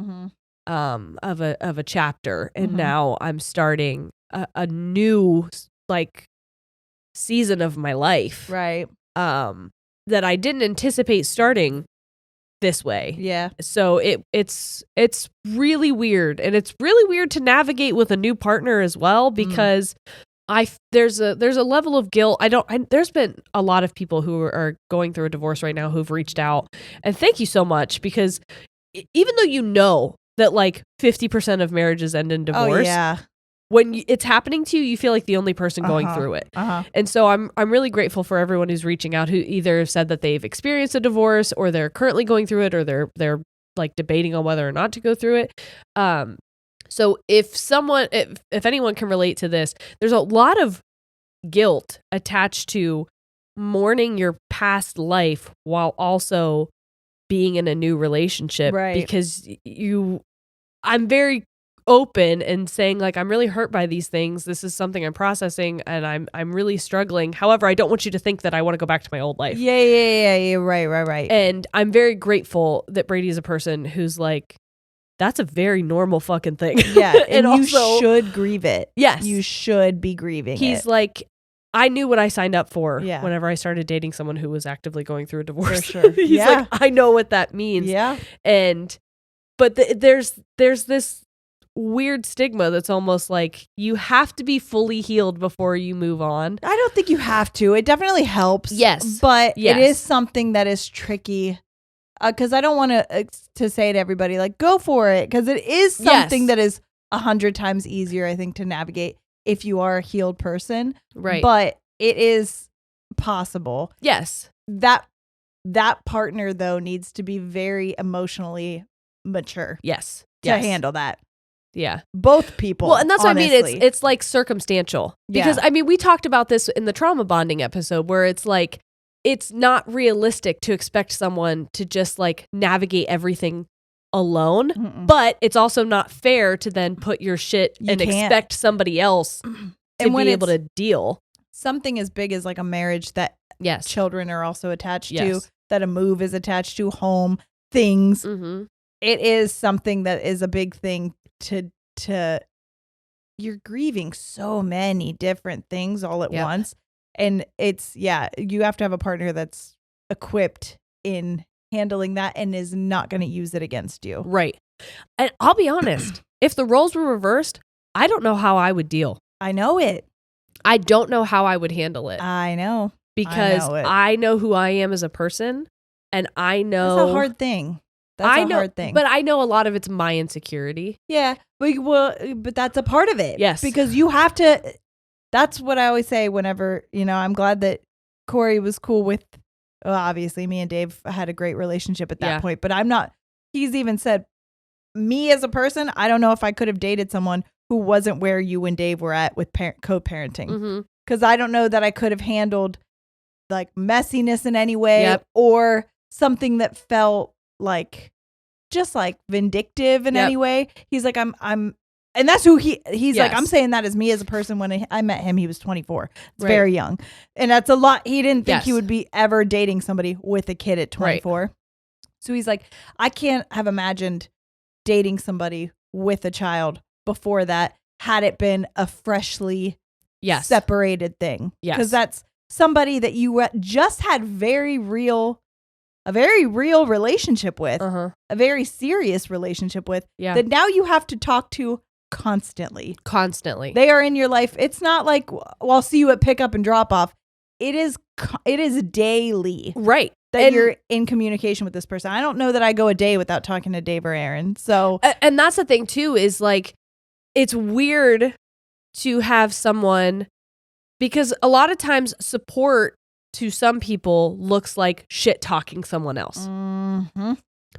of a chapter, and now I'm starting a new like season of my life. Right. That I didn't anticipate starting this way. Yeah. So it's really weird, and it's really weird to navigate with a new partner as well, because there's a level of guilt. There's been a lot of people who are going through a divorce right now who've reached out, and thank you so much, because even though you know that like 50% of marriages end in divorce, when it's happening to you, you feel like the only person going through it. And so I'm really grateful for everyone who's reaching out, who either said that they've experienced a divorce, or they're currently going through it, or they're like debating on whether or not to go through it. So if anyone can relate to this, there's a lot of guilt attached to mourning your past life while also being in a new relationship, because I'm very open and saying like, I'm really hurt by these things. This is something I'm processing, and I'm really struggling. However, I don't want you to think that I want to go back to my old life. Yeah. Right. And I'm very grateful that Brady is a person who's like, that's a very normal fucking thing. Yeah. And you should grieve it. Yes. You should be grieving it. He's like, I knew what I signed up for whenever I started dating someone who was actively going through a divorce. For sure. He's like, I know what that means. Yeah. But there's this weird stigma that's almost like you have to be fully healed before you move on. I don't think you have to. It definitely helps. Yes. But it is something that is tricky. Because I don't want to say to everybody, like, go for it. Because it is something that is 100 times easier, I think, to navigate if you are a healed person. Right. But it is possible. Yes. That partner, though, needs to be very emotionally mature. Yes. To handle that. Yeah. Both people. Well, and that's honestly. what I mean. It's like circumstantial. Because, I mean, we talked about this in the trauma bonding episode, where it's like, it's not realistic to expect someone to just like navigate everything alone. But it's also not fair to then put your shit and expect somebody else to be able to deal. Something as big as like a marriage that children are also attached to, that a move is attached to, home, things. It is something that is a big thing to you're grieving so many different things all at once. And it's, you have to have a partner that's equipped in handling that and is not going to use it against you. Right. And I'll be honest, if the roles were reversed, I don't know how I would deal. I know it. I don't know how I would handle it. I know. Because I know who I am as a person, and I know. That's a hard thing. Hard thing. But I know a lot of it's my insecurity. Yeah. But that's a part of it. Yes. Because you have to. That's what I always say whenever, I'm glad that Corey was cool with, obviously me and Dave had a great relationship at that point, but he's even said, me as a person, I don't know if I could have dated someone who wasn't where you and Dave were at with co-parenting. Because I don't know that I could have handled like messiness in any way or something that felt like just like vindictive in any way. He's like, I'm and that's who he's like, I'm saying that as me as a person. When I met him, he was 24. It's very young. And that's a lot. He didn't think he would be ever dating somebody with a kid at 24. Right. So he's like, I can't have imagined dating somebody with a child before that, had it been a freshly separated thing. Because that's somebody that you just had very real a very real relationship with, Uh-huh. a very serious relationship with, Yeah. that now you have to talk to constantly. Constantly. They are in your life. It's not like, well, I'll see you at pickup and drop off. It is daily Right. that And- you're in communication with this person. I don't know that I go a day without talking to Dave or Aaron. So And that's the thing too, is like, it's weird to have someone, because a lot of times support to some people looks like shit talking someone else. mhm.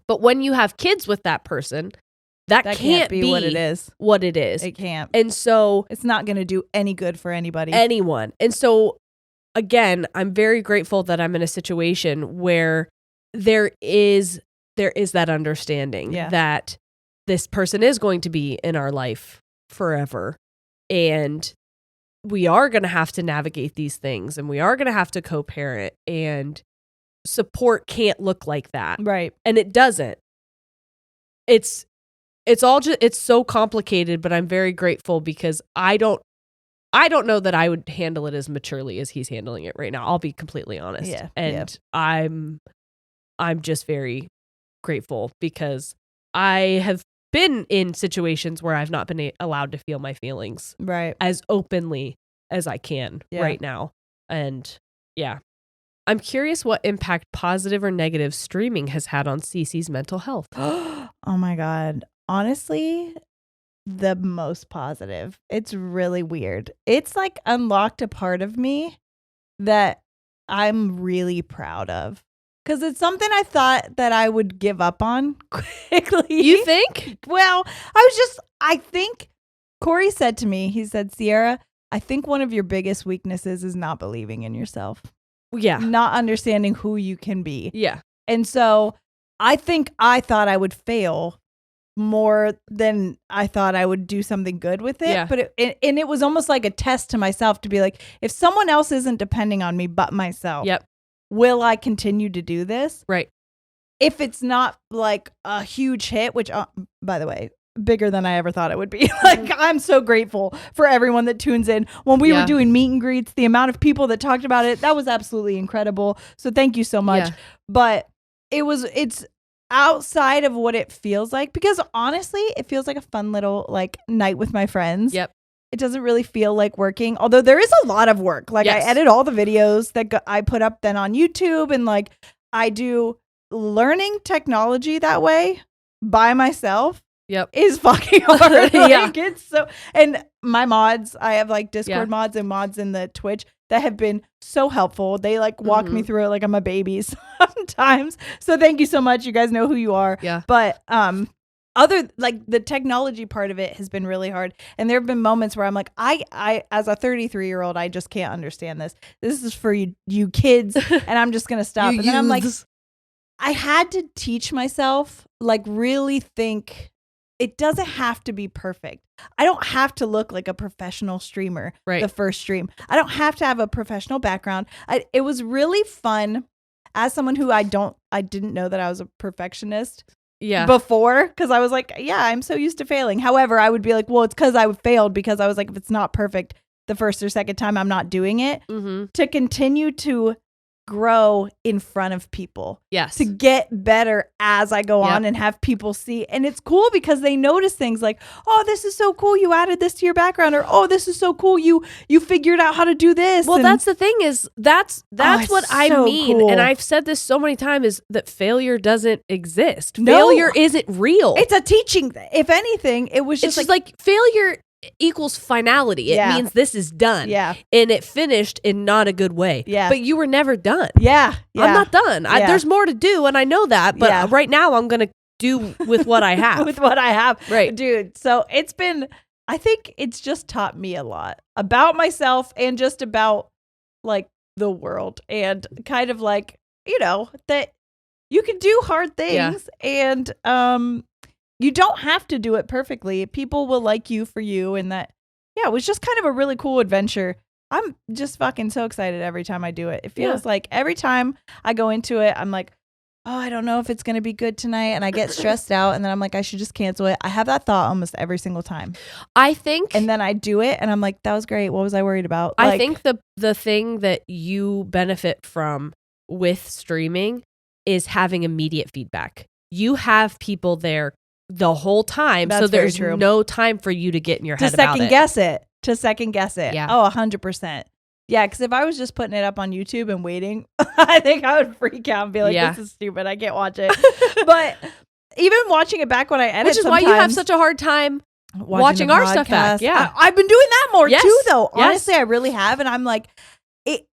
But when you have kids with that person, that can't be what it is. what it is. It can't. And so It's not going to do any good for anybody. anyone. And so again, I'm very grateful that I'm in a situation where there is that understanding Yeah. that this person is going to be in our life forever. And we are going to have to navigate these things, and we are going to have to co-parent, and support can't look like that. Right. And it doesn't. It's all just, it's so complicated, but I'm very grateful because I don't know that I would handle it as maturely as he's handling it right now. I'll be completely honest. Yeah, And I'm just very grateful because I have been in situations where I've not been allowed to feel my feelings Right. as openly as I can Yeah. right now. And yeah. I'm curious what impact, positive or negative, streaming has had on Cece's mental health. Oh my God. Honestly, the most positive. It's really weird. It's like unlocked a part of me that I'm really proud of. Because it's something I thought that I would give up on quickly. You think? Well, I think Corey said to me, he said, Sierra, I think one of your biggest weaknesses is not believing in yourself, Yeah. not understanding who you can be. Yeah. And so I think I thought I would fail more than I thought I would do something good with it. Yeah. But it was almost like a test to myself to be like, if someone else isn't depending on me but myself, Yep. will I continue to do this? Right. If it's not like a huge hit, which, by the way, bigger than I ever thought it would be. Like, I'm so grateful for everyone that tunes in. When we Yeah. were doing meet and greets, the amount of people that talked about it, that was absolutely incredible. So thank you so much. Yeah. But it's outside of what it feels like, because honestly, it feels like a fun little like night with my friends. Yep. It doesn't really feel like working, although there is a lot of work. Like Yes. I edit all the videos that I put up then on YouTube, and like I do learning technology that way by myself Yep. is fucking hard. Yeah. Like, it's so, and my mods, I have like Discord Yeah. mods and mods in the Twitch that have been so helpful. They like walk me Mhm. through it like I'm a baby sometimes. So thank you so much. You guys know who you are. Yeah. But other like the technology part of it has been really hard. And there have been moments where I'm like, I as a 33-year-old, I just can't understand this. This is for you kids, and I'm just gonna stop. You And then I'm like, youths. I had to teach myself, like, really think it doesn't have to be perfect. I don't have to look like a professional streamer Right. the first stream. I don't have to have a professional background. It was really fun as someone who I didn't know that I was a perfectionist Yeah. before, because I was like, yeah, I'm so used to failing. However, I would be like, well, it's because I failed, because I was like, if it's not perfect the first or second time, I'm not doing it. Mm-hmm. To continue to grow in front of people, Yes. to get better as I go on Yep. and have people see. And it's cool because they notice things like, oh, this is so cool, you added this to your background, or oh, this is so cool, you figured out how to do this. Well, And that's the thing is that's it's what I so mean. cool. And I've said this so many times, is that failure doesn't exist. No. Failure isn't real. it's a teaching if anything, it was It's just just like failure equals finality. It Yeah. means this is done. yeah, And it finished in not a good way. Yeah. But you were never done. yeah, I'm not done. Yeah. There's more to do, and I know that. But Yeah. right now, I'm going to do with what I have. with what I have. Right. Dude. So I think it's just taught me a lot about myself and just about like the world, and kind of like, that you can do hard things, and you don't have to do it perfectly. People will like you for you. And that, yeah, it was just kind of a really cool adventure. I'm just fucking so excited every time I do it. It feels like every time I go into it, I'm like, oh, I don't know if it's going to be good tonight. And I get stressed out. And then I'm like, I should just cancel it. I have that thought almost every single time. I think. And then I do it and I'm like, that was great. What was I worried about? I think the thing that you benefit from with streaming is having immediate feedback. You have people there the whole time, so That's very there's true. no time for you to get in your To head about second it. guess it. To second guess it. Yeah. Oh, 100%. Yeah, because if I was just putting it up on YouTube and waiting, I think I would freak out and be like, Yeah. this is stupid. I can't watch it. But even watching it back when I edit, Which is why you have such a hard time watching the our stuff back. podcast. Yeah. I've been doing that more Yes. too, though. Yes. Honestly, I really have. And I'm like,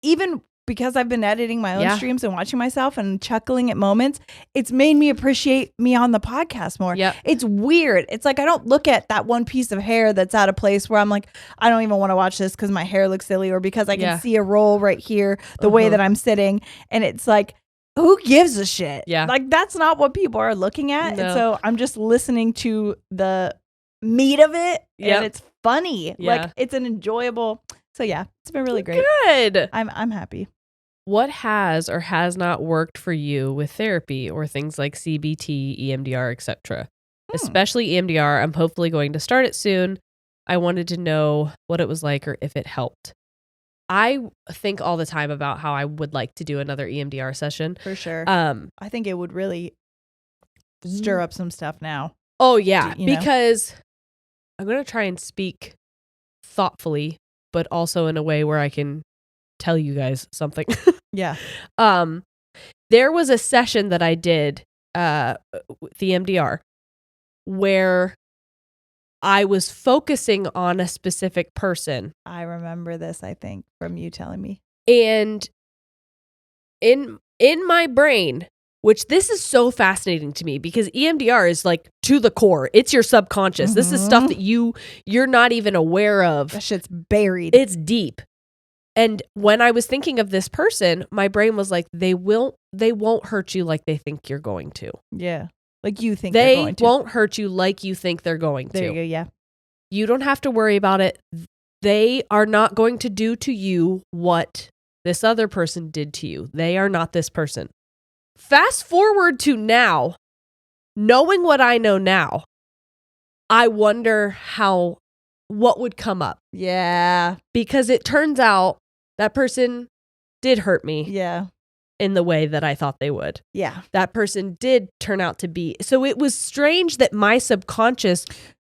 even because I've been editing my own Yeah. streams and watching myself and chuckling at moments, it's made me appreciate me on the podcast more. Yep. It's weird. It's like I don't look at that one piece of hair that's out of place where I'm like, I don't even want to watch this because my hair looks silly or because I can Yeah. see a roll right here the way that I'm sitting. And it's like, who gives a shit? Yeah. Like that's not what people are looking at. No. And so I'm just listening to the meat of it. Yep. And it's funny. Yeah. Like it's an enjoyable. So yeah, it's been really great. Good. I'm happy. What has or has not worked for you with therapy or things like CBT, EMDR, etc.? Especially EMDR. I'm hopefully going to start it soon. I wanted to know what it was like or if it helped. I think all the time about how I would like to do another EMDR session. For sure. Um, I think it would really stir up some stuff now. Oh yeah, you know? because I'm going to try and speak thoughtfully, but also in a way where I can tell you guys something. Yeah. There was a session that I did with the EMDR where I was focusing on a specific person. I remember this, I think, from you telling me. And in my brain, which this is so fascinating to me because EMDR is like to the core. It's your subconscious. This is stuff that you're not even aware of. That shit's buried. It's deep. And when I was thinking of this person, my brain was like, they won't hurt you like they think you're going to. Yeah. Like you think they're They going to. won't hurt you like you think they're going There to. you go, yeah. You don't have to worry about it. They are not going to do to you what this other person did to you. They are not this person. Fast forward to now, knowing what I know now, I wonder what would come up. Yeah. Because it turns out that person did hurt me Yeah. in the way that I thought they would. Yeah. That person did turn out to be. So it was strange that my subconscious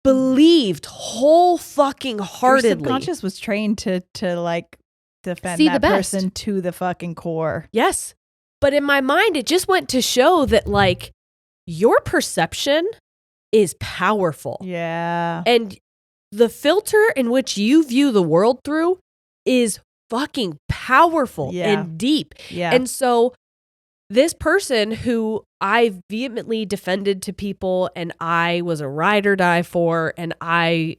believed whole fucking Your heartedly. subconscious was trained to like defend See the that best. person to the fucking core. Yes. But in my mind, it just went to show that like your perception is powerful. Yeah. And the filter in which you view the world through is fucking powerful Yeah. and deep. Yeah. And so this person who I vehemently defended to people and I was a ride or die for and I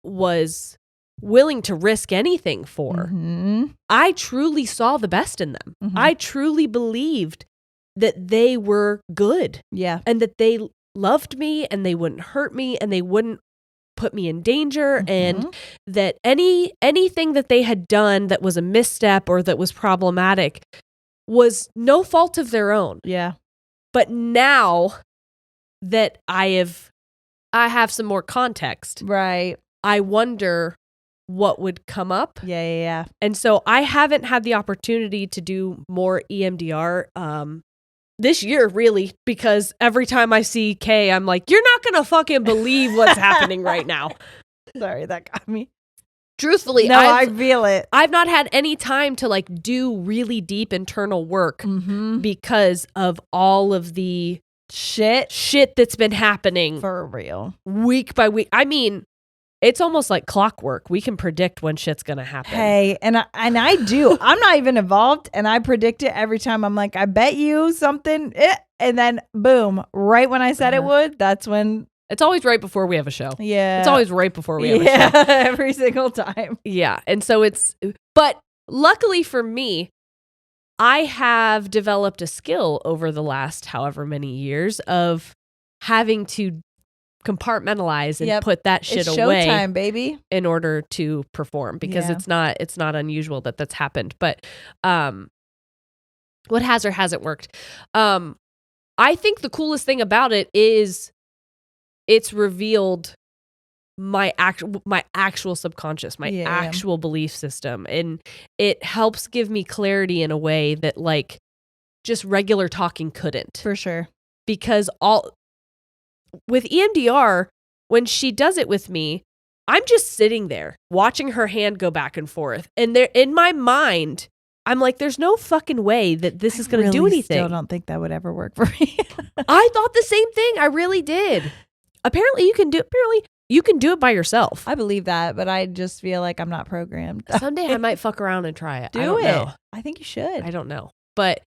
was willing to risk anything for, Mhm. I truly saw the best in them. Mhm. I truly believed that they were good Yeah. and that they loved me and they wouldn't hurt me and they wouldn't put me in danger and Mhm. that anything that they had done that was a misstep or that was problematic was no fault of their own. Yeah. But now that I have some more context, Right. I wonder what would come up. Yeah. Yeah. Yeah. And so I haven't had the opportunity to do more EMDR this year, really, because every time I see Kay, I'm like, you're not going to fucking believe what's happening right now. Sorry, that got me. Truthfully, No, I feel it. I've not had any time to like do really deep internal work Mm-hmm. because of all of the shit that's been happening For real. week by week. I mean, it's almost like clockwork. We can predict when shit's going to happen. Hey, and I do. I'm not even involved, and I predict it every time. I'm like, I bet you something, and then boom, right when I said it would, that's when. It's always right before we have a show. Yeah, It's always right before we have a show. yeah, every single time. Yeah. And so but luckily for me, I have developed a skill over the last however many years of having to compartmentalize and Yep. put that shit It's away showtime, baby. in order to perform because Yeah. it's not unusual that that's happened. But what has or hasn't worked? I think the coolest thing about it is it's revealed my actual subconscious, my Yeah. actual belief system, and it helps give me clarity in a way that like just regular talking couldn't. For sure. Because with EMDR, when she does it with me, I'm just sitting there watching her hand go back and forth. And there, in my mind, I'm like, there's no fucking way that this is going to do anything. I still don't think that would ever work for me. I thought the same thing. I really did. Apparently you can do it by yourself. I believe that, but I just feel like I'm not programmed. Someday I might fuck around and try it. I Do don't it. know. I think you should. I don't know. But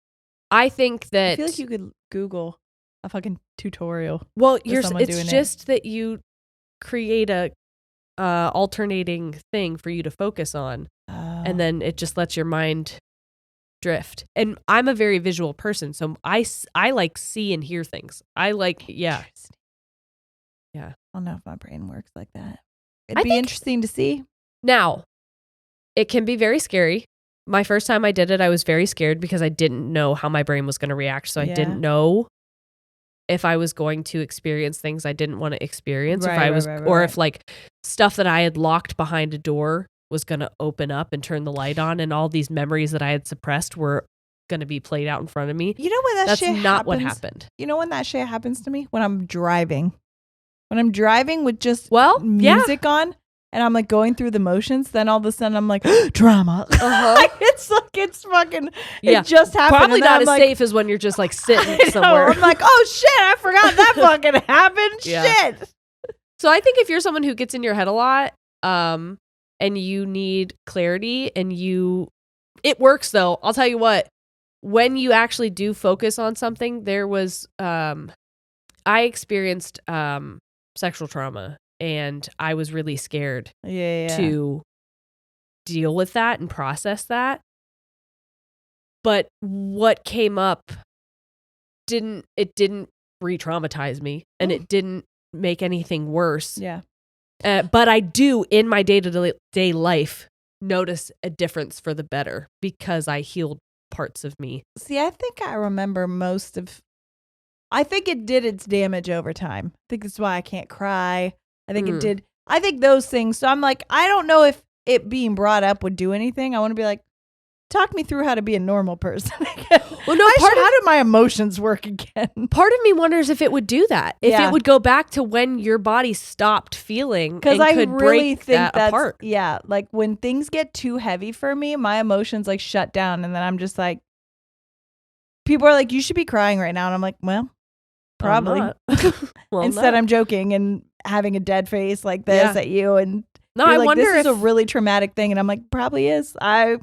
I think that I feel like you could Google a fucking tutorial. well, someone doing it's it. just that you create a alternating thing for you to focus on, and then it just lets your mind drift. And I'm a very visual person, so I like see and hear things. I like yeah. I don't know if my brain works like that. I It'd be think- interesting to see. Now, it can be very scary. My first time I did it, I was very scared because I didn't know how my brain was going to react. So I Yeah. didn't know if I was going to experience things I didn't want to experience, Right. if like stuff that I had locked behind a door was going to open up and turn the light on, and all these memories that I had suppressed were going to be played out in front of me. You know when that That's shit not what happens? happened. You know when that shit happens to me? When I'm driving. When I'm driving with just Well, yeah. music on and I'm like going through the motions, then all of a sudden I'm like, drama. Uh-huh. It's like, it's fucking, Yeah. it just happened. Probably and then not I'm as like, safe as when you're just like I sitting know, somewhere. I'm like, oh shit, I forgot that fucking happened. Yeah. Shit. So I think if you're someone who gets in your head a lot, and you need clarity and it works though. I'll tell you what, when you actually do focus on something, there was, I experienced, sexual trauma, and I was really scared Yeah. to deal with that and process that. But what came up didn't re-traumatize me, and it didn't make anything worse. Yeah. But I do, in my day-to-day life, notice a difference for the better because I healed parts of me. See, I think I remember I think it did its damage over time. I think that's why I can't cry. I think it did. I think those things. So I'm like, I don't know if it being brought up would do anything. I want to be like, talk me through how to be a normal person again. Well, no, how do my emotions work again? Part of me wonders if it would do that. If Yeah. it would go back to when your body stopped feeling and Because I could really break think that that's apart. yeah. Like when things get too heavy for me, my emotions like shut down, and then I'm just like, people are like, you should be crying right now, and I'm like, well, probably. I'm not. Instead, I'm joking and having a dead face like this Yeah. at you, and no. you're I like, wonder this if is a really traumatic thing, and I'm like, probably is. I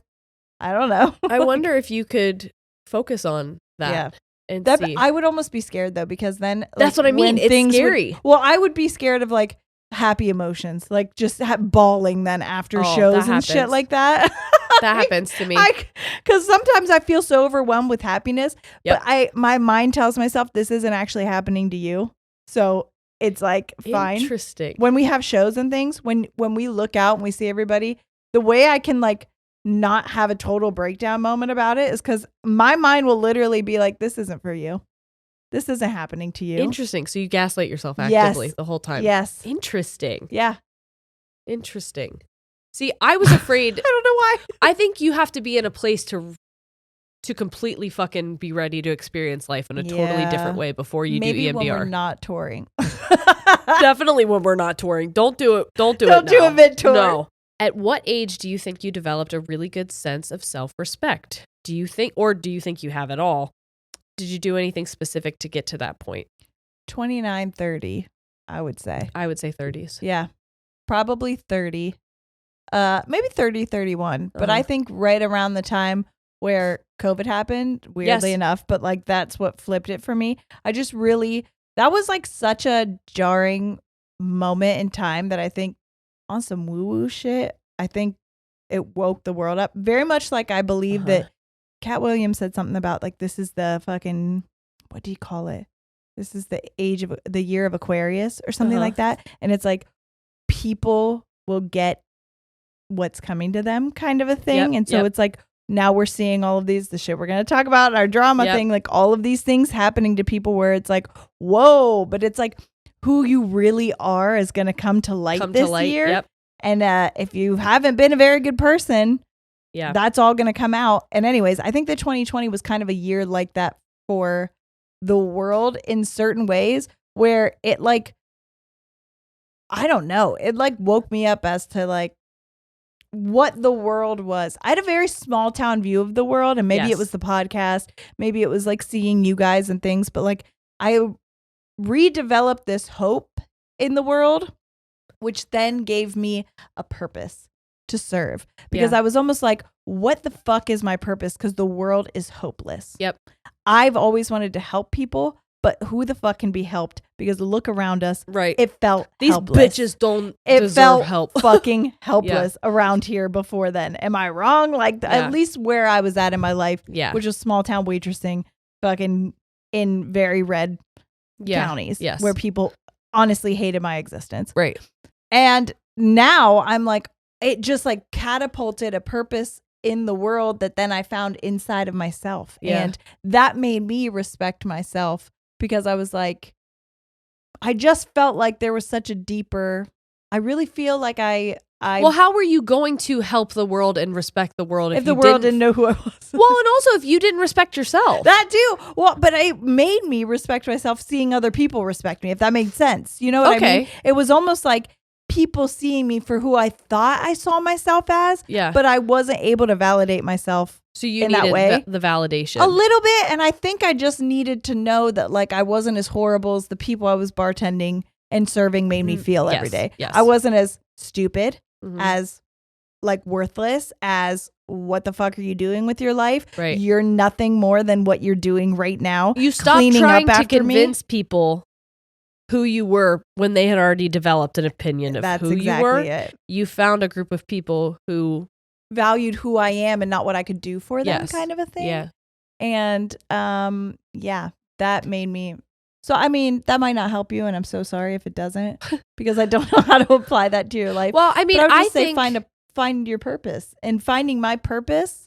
don't know. I wonder if you could focus on that. Yeah. And That see. I would almost be scared though, because then That's like, what I mean. when It's things would- scary. well, I would be scared of like happy emotions, like just bawling then after Oh, shows that and shit happens. like that. That happens to me. Because sometimes I feel so overwhelmed with happiness, Yep. but my mind tells myself this isn't actually happening to you, so it's like fine. Interesting. When we have shows and things, when we look out and we see everybody, the way I can like not have a total breakdown moment about it is because my mind will literally be like, this isn't for you. This isn't happening to you. Interesting. So you gaslight yourself Yes. actively the whole time. Yes. Interesting. Yeah. Interesting. See, I was afraid. I don't know why. I think you have to be in a place to completely fucking be ready to experience life in a totally Yeah. different way before you Maybe do when we're EMDR. not touring. Definitely when we're not touring. Don't do it. Don't do it. Don't do now. a mid-tour. No. At what age do you think you developed a really good sense of self-respect? Do you think you have it all? Did you do anything specific to get to that point? 29, 30, I would say. I would say 30s. Yeah. Probably 30. Maybe 30, 31. But I Uh-huh. think right around the time where COVID happened, weirdly Yes. enough, but like that's what flipped it for me. I just really, that was like such a jarring moment in time that I think on some woo-woo shit, I think it woke the world up. Very much like I believe that Cat Williams said something about like, this is the fucking, what do you call it? This is the year of Aquarius or something like that. And it's like people will get what's coming to them kind of a thing. Yep, and so yep. it's like, now we're seeing all of these, the shit we're going to talk about, our drama Yep. thing, like all of these things happening to people where it's like, whoa, but it's like who you really are is going to come to light this year. Yep. And if you haven't been a very good person, Yeah. That's all going to come out. And anyways, I think that 2020 was kind of a year like that for the world in certain ways where it like, I don't know, it like woke me up as to like what the world was. I had a very small town view of the world, and maybe Yes. it was the podcast, maybe it was like seeing you guys and things, but like I redeveloped this hope in the world, which then gave me a purpose to serve, because I was almost like, what the fuck is my purpose? Because the world is hopeless. Yep. I've always wanted to help people, but who the fuck can be helped? Because look around us. Right. It felt These helpless. bitches don't It deserve felt help. fucking helpless around here before then. Am I wrong? Like at least where I was at in my life, which was small town waitressing, fucking in very red counties, where people honestly hated my existence. Right. And now I'm like, it just like catapulted a purpose in the world that then I found inside of myself. Yeah. And that made me respect myself, because I was like, I just felt like there was such a deeper, I really feel like well, how were you going to help the world and respect the world if the world didn't know who I was? Well, and also if you didn't respect yourself. That too. Well, but it made me respect myself seeing other people respect me, if that made sense. You know what I mean? It was almost like people seeing me for who I thought I saw myself as, but I wasn't able to validate myself. So you in needed that way. the validation. A little bit. And I think I just needed to know that like I wasn't as horrible as the people I was bartending and serving made me feel every day. Yes. I wasn't as stupid, as like worthless as what the fuck are you doing with your life? Right. You're nothing more than what you're doing right now. You stopped trying to convince people who you were when they had already developed an opinion of who you were. It. You found a group of people who valued who I am and not what I could do for them, kind of a thing. Yeah. And that made me. So I mean, that might not help you, and I'm so sorry if it doesn't, because I don't know how to apply that to your life. Well, I mean, but I would just think say find your purpose, and finding my purpose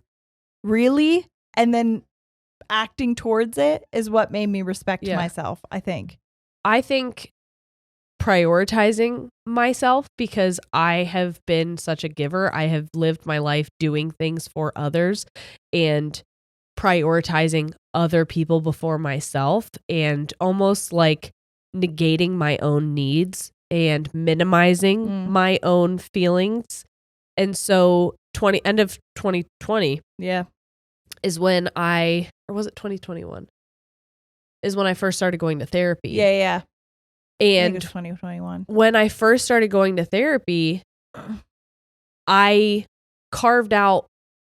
really, and then acting towards it is what made me respect myself. I think prioritizing myself, because I have been such a giver. I have lived my life doing things for others and prioritizing other people before myself, and almost like negating my own needs and minimizing my own feelings. And so end of 2020 is when or was it 2021? Is when I first started going to therapy. Yeah. And 2021. When I first started going to therapy, I carved out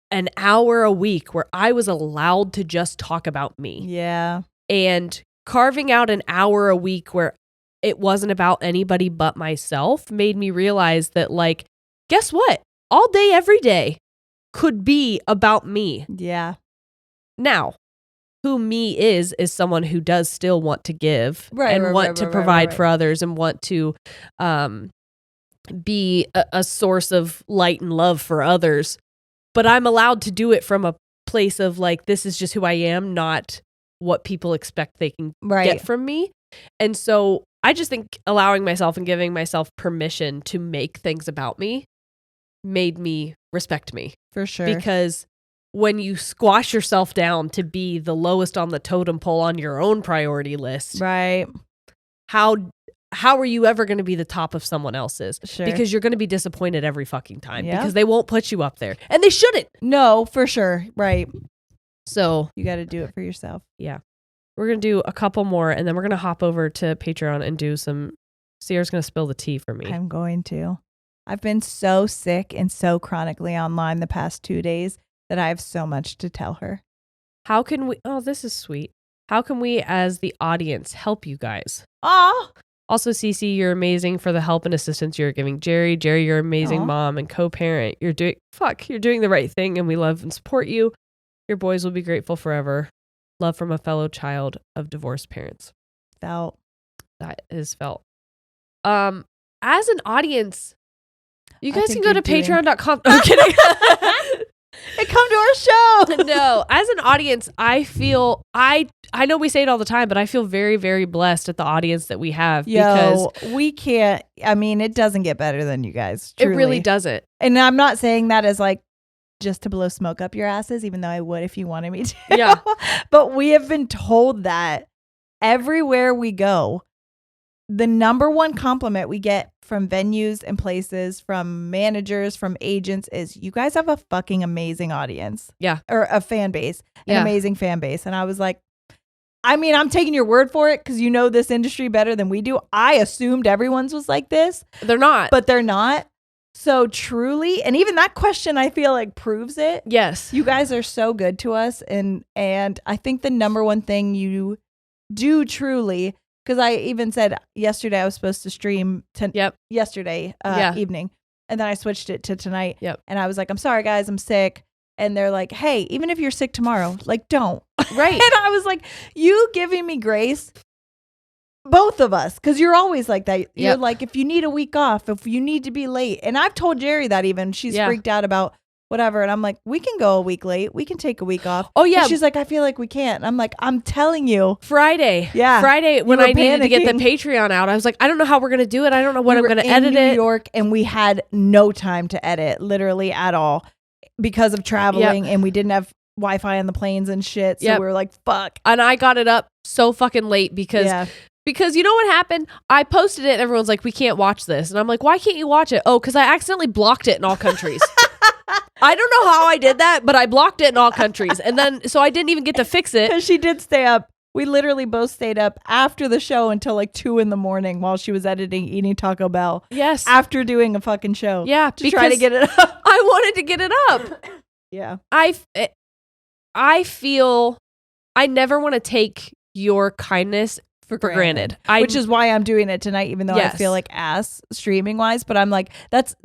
an hour a week where I was allowed to just talk about me. Yeah. And carving out an hour a week where it wasn't about anybody but myself made me realize that, like, guess what? All day, every day could be about me. Yeah. Now, who me is someone who does still want to give and want to provide for others and want to be a source of light and love for others. But I'm allowed to do it from a place of like, this is just who I am, not what people expect they can get from me. And so I just think allowing myself and giving myself permission to make things about me made me respect me. For sure. Because when you squash yourself down to be the lowest on the totem pole on your own priority list, how are you ever going to be the top of someone else's? Sure. Because you're going to be disappointed every fucking time because they won't put you up there, and they shouldn't. No, for sure. Right. So you got to do it for yourself. Yeah. We're going to do a couple more, and then we're going to hop over to Patreon and do some. Sierra's going to spill the tea for me. I'm going to. I've been so sick and so chronically online the past 2 days that I have so much to tell her. How can we? Oh, this is sweet. How can we, as the audience, help you guys? Aw. Also, Cece, you're amazing for the help and assistance you're giving Jerry. Jerry, you're an amazing mom and co-parent. You're doing the right thing, and we love and support you. Your boys will be grateful forever. Love from a fellow child of divorced parents. Felt. That is felt. As an audience, you guys can go to patreon.com. I'm kidding. And come to our show. No, as an audience, I feel I know we say it all the time, but I feel very, very blessed at the audience that we have. Because we can't. I mean, it doesn't get better than you guys. Truly. It really doesn't. And I'm not saying that as like just to blow smoke up your asses, even though I would if you wanted me to. Yeah. But we have been told that everywhere we go, the number one compliment we get from venues and places, from managers, from agents is, you guys have a fucking amazing audience. Yeah. Or a fan base, an Yeah. amazing fan base. And I was like, I mean, I'm taking your word for it because you know this industry better than we do. I assumed everyone's was like this, They're not. but they're not. So truly, and even that question, I feel like proves it. Yes. You guys are so good to us. And I think the number one thing you do truly, because I even said yesterday I was supposed to stream yesterday evening, and then I switched it to tonight. Yep. And I was like, I'm sorry guys, I'm sick. And they're like, hey, even if you're sick tomorrow, like, don't. Right. And I was like, you giving me grace, both of us, because you're always like that. You're like, if you need a week off, if you need to be late. And I've told Jerry that even. She's freaked out about whatever. And I'm like, we can go a week late. We can take a week off. Oh, yeah. And she's like, I feel like we can't. And I'm like, I'm telling you. Friday. Yeah. Friday, when I needed to get the panicking. Patreon out, I was like, I don't know how we're going to do it. I don't know when I'm We were going to in edit New it. York, and we had no time to edit, literally at all, because of traveling, and we didn't have Wi-Fi on the planes and shit. So we were like, fuck. And I got it up so fucking late because you know what happened? I posted it and everyone's like, we can't watch this. And I'm like, why can't you watch it? Oh, because I accidentally blocked it in all countries. I don't know how I did that, but I blocked it in all countries. And then, so I didn't even get to fix it. Because she did stay up. We literally both stayed up after the show until like 2 a.m. while she was editing, eating Taco Bell. Yes. After doing a fucking show. Yeah. To try to get it up. I wanted to get it up. Yeah. I feel I never want to take your kindness for granted. Which is why I'm doing it tonight, even though I feel like ass streaming wise. But I'm like, that's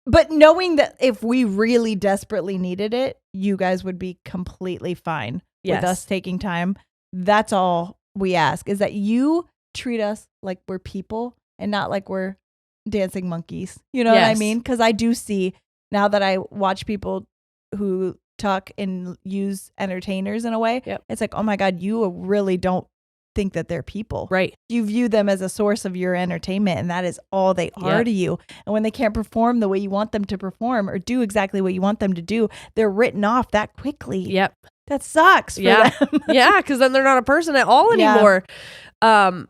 but knowing that if we really desperately needed it, you guys would be completely fine with us taking time. That's all we ask, is that you treat us like we're people and not like we're dancing monkeys. You know what I mean? Because I do see now that I watch people who talk and use entertainers in a way, it's like, oh my God, you really don't think that they're people. Right. You view them as a source of your entertainment, and that is all they are to you. And when they can't perform the way you want them to perform or do exactly what you want them to do, they're written off that quickly. Yep. That sucks for them. Yeah, because then they're not a person at all anymore. And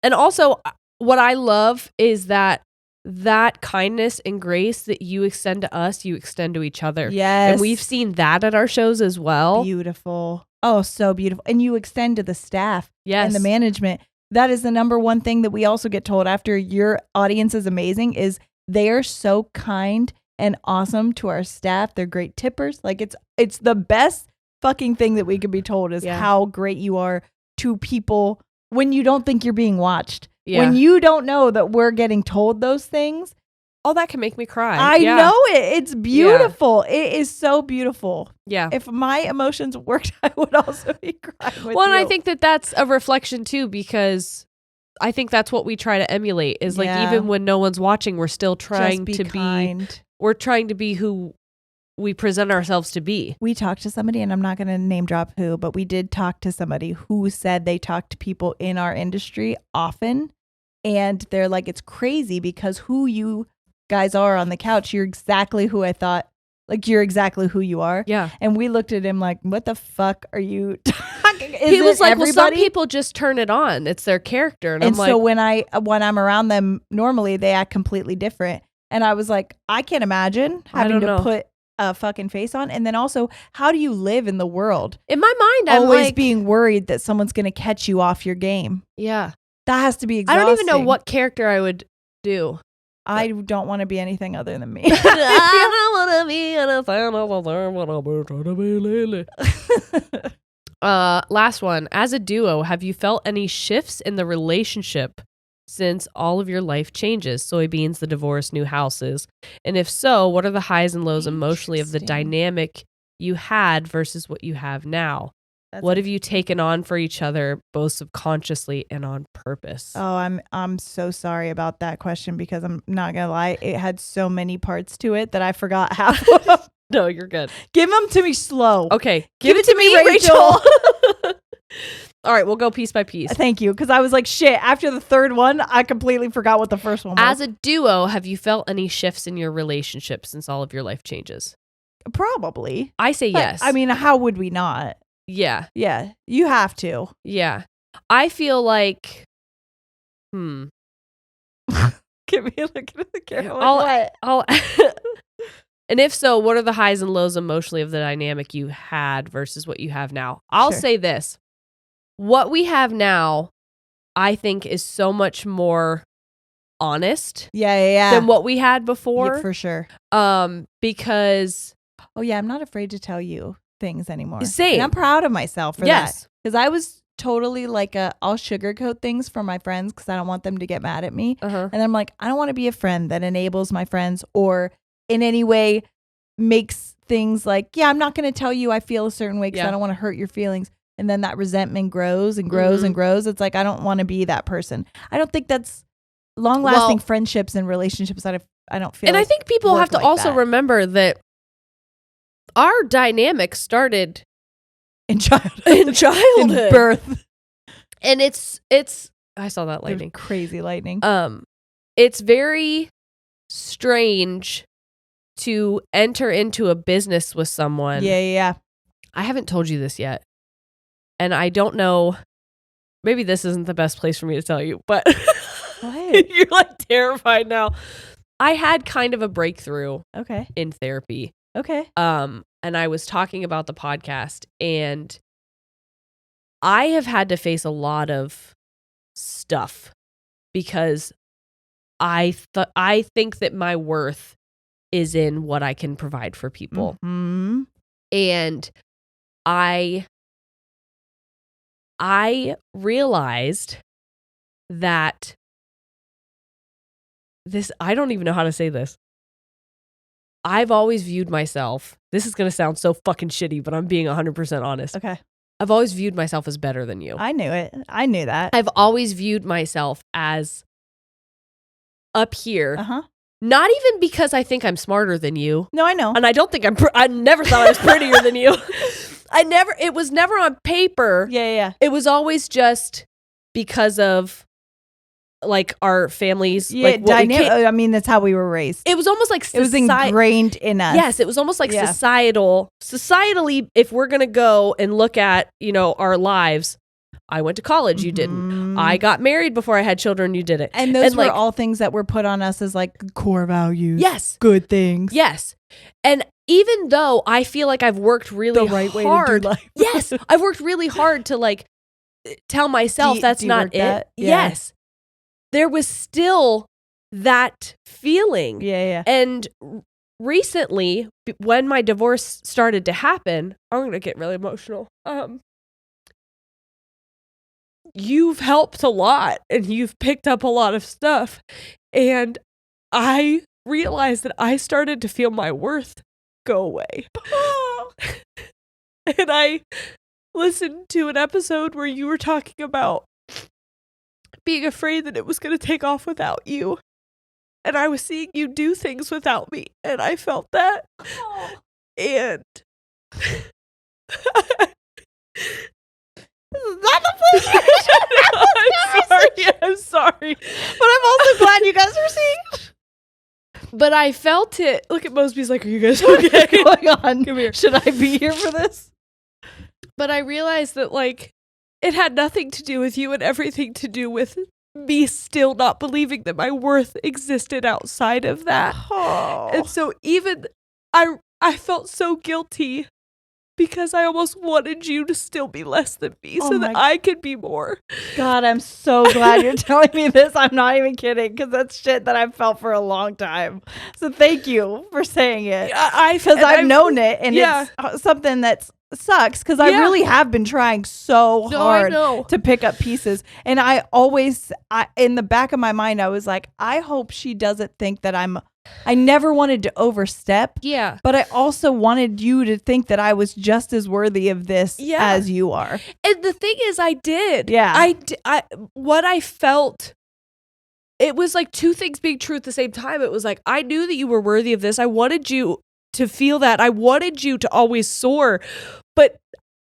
also, what I love is that kindness and grace that you extend to us, you extend to each other. Yes. And we've seen that at our shows as well. Beautiful. Oh, so beautiful. And you extend to the staff and the management. That is the number one thing that we also get told after your audience is amazing, is they are so kind and awesome to our staff. They're great tippers. Like it's the best fucking thing that we could be told is how great you are to people when you don't think you're being watched. Yeah. When you don't know that we're getting told those things. Oh, that can make me cry. I know it. It's beautiful. Yeah. It is so beautiful. Yeah. If my emotions worked, I would also be crying with you. And I think that that's a reflection too, because I think that's what we try to emulate is like, even when no one's watching, we're still trying to kind. We're trying to be who we present ourselves to be. We talked to somebody, and I'm not going to name drop who, but we did talk to somebody who said they talk to people in our industry often. And they're like, it's crazy because who you guys are on the couch, you're exactly who I thought, like you're exactly who you are. Yeah. And we looked at him like, what the fuck are you talking? He was like, well, some people just turn it on. It's their character. And I'm so when I'm around them, normally they act completely different. And I was like, I can't imagine having to put a fucking face on. And then also, how do you live in the world? In my mind, I'm always like, being worried that someone's going to catch you off your game. Yeah. That has to be exhausting. I don't even know what character I would do. I don't want to be anything other than me. I don't want to be anything other than what I've been trying to be lately. Last one. As a duo, have you felt any shifts in the relationship since all of your life changes? Soybeans, the divorce, new houses. And if so, what are the highs and lows emotionally of the dynamic you had versus what you have now? What have you taken on for each other, both subconsciously and on purpose? Oh, I'm so sorry about that question because I'm not gonna lie, it had so many parts to it that I forgot half of them. No, you're good. Give them to me slow. Okay, give it to me, Rachel. All right, we'll go piece by piece. Thank you, because I was like, shit. After the third one, I completely forgot what the first one was. As a duo, have you felt any shifts in your relationship since all of your life changes? Probably. I say But, yes. I mean, how would we not? yeah. Yeah, you have to. Yeah. I feel like, Give me a look at the camera. I'll and if so, what are the highs and lows emotionally of the dynamic you had versus what you have now? I'll Sure. say this. What we have now, I think, is so much more honest Yeah. than what we had before. Yeah, for sure. Because Oh yeah, I'm not afraid to tell you things anymore. Same. And I'm proud of myself for that. yes. Because I was totally like I'll sugarcoat things for my friends because I don't want them to get mad at me. Uh-huh. And I'm like, I don't want to be a friend that enables my friends or in any way makes things like, yeah, I'm not going to tell you I feel a certain way because Yeah. I don't want to hurt your feelings. And then that resentment grows and grows and grows. It's like, I don't want to be that person. I don't think that's long lasting friendships and relationships. I don't feel And I think people work have to like also that. remember that our dynamic started in childhood. in childhood. In birth. And it's I saw that There's lightning. crazy lightning. It's very strange to enter into a business with someone. Yeah. I haven't told you this yet. And I don't know, maybe this isn't the best place for me to tell you, but What? you're like terrified now. I had kind of a breakthrough Okay. in therapy. Okay. And I was talking about the podcast, and I have had to face a lot of stuff because I think that my worth is in what I can provide for people. Mm-hmm. And I realized that I don't even know how to say this. I've always viewed myself, this is going to sound so fucking shitty, but I'm being 100% honest. Okay. I've always viewed myself as better than you. I knew it. I knew that. I've always viewed myself as up here. Uh-huh. Not even because I think I'm smarter than you. No, I know. And I don't think I never thought I was prettier than you. It was never on paper. Yeah. It was always just because of like our families. Yeah, like what we I mean, that's how we were raised. it was almost like It was ingrained in us. Yes, it was almost like Yeah. societally, if we're going to go and look at, our lives, I went to college, you didn't. Mhm. I got married before I had children, you did it. And those were like, all things that were put on us as like core values. yes, Good things. yes. And even though I feel like I've worked really The right way hard, to do life. yes, I've worked really hard to like tell myself that's not de-work it. that? Yeah. Yes. There was still that feeling. Yeah. And recently, when my divorce started to happen, I'm going to get really emotional. You've helped a lot and you've picked up a lot of stuff. And I realized that I started to feel my worth go away. And I listened to an episode where you were talking about being afraid that it was going to take off without you. And I was seeing you do things without me. And I felt that. And Is that the place? I'm sorry. But I'm also glad you guys are seeing. But I felt it. Look at Mosby's like, are you guys okay? What's going on? Come here. Should I be here for this? But I realized that, like, it had nothing to do with you and everything to do with me still not believing that my worth existed outside of that. Oh. And so even I felt so guilty because I almost wanted you to still be less than me so that I could be more. God, I'm so glad you're telling me this. I'm not even kidding because that's shit that I've felt for a long time. So thank you for saying it. Because I've known it and it's something that sucks because I really have been trying so hard to pick up pieces. And I in the back of my mind, I was like, I hope she doesn't think that I never wanted to overstep. Yeah. But I also wanted you to think that I was just as worthy of this as you are. And the thing is, I did. Yeah. What I felt, it was like two things being true at the same time. It was like, I knew that you were worthy of this. I wanted you to feel that. I wanted you to always soar. But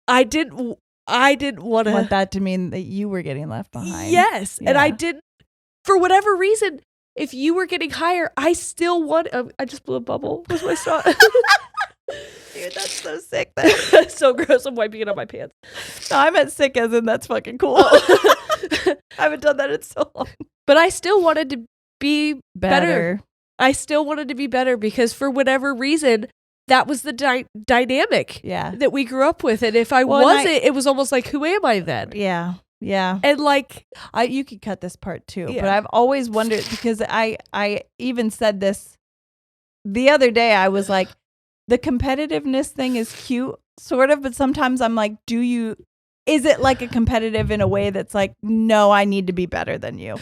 I didn't want that to mean that you were getting left behind. Yes. Yeah. And I didn't, for whatever reason, if you were getting higher, I still want. I just blew a bubble. Where's my straw? Dude, that's so sick. That's so gross. I'm wiping it on my pants. No, I meant sick as in that's fucking cool. I haven't done that in so long. But I still wanted to be better. I still wanted to be better because for whatever reason, that was the dynamic that we grew up with. And if I wasn't, it was almost like, who am I then? Yeah. Yeah. And like, you could cut this part too, but I've always wondered, because I even said this the other day. I was like, the competitiveness thing is cute, sort of, but sometimes I'm like, is it like a competitive in a way that's like, no, I need to be better than you?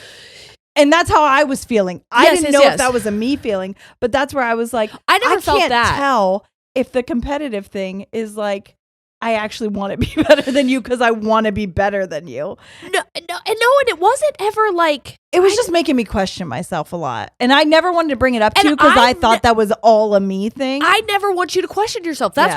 And that's how I was feeling. I didn't know if that was a me feeling, but that's where I was like, I can't tell if the competitive thing is like, I actually want to be better than you because I want to be better than you. No, and it wasn't ever like, it was just making me question myself a lot. And I never wanted to bring it up to you because I thought that was all a me thing. I never want you to question yourself. That's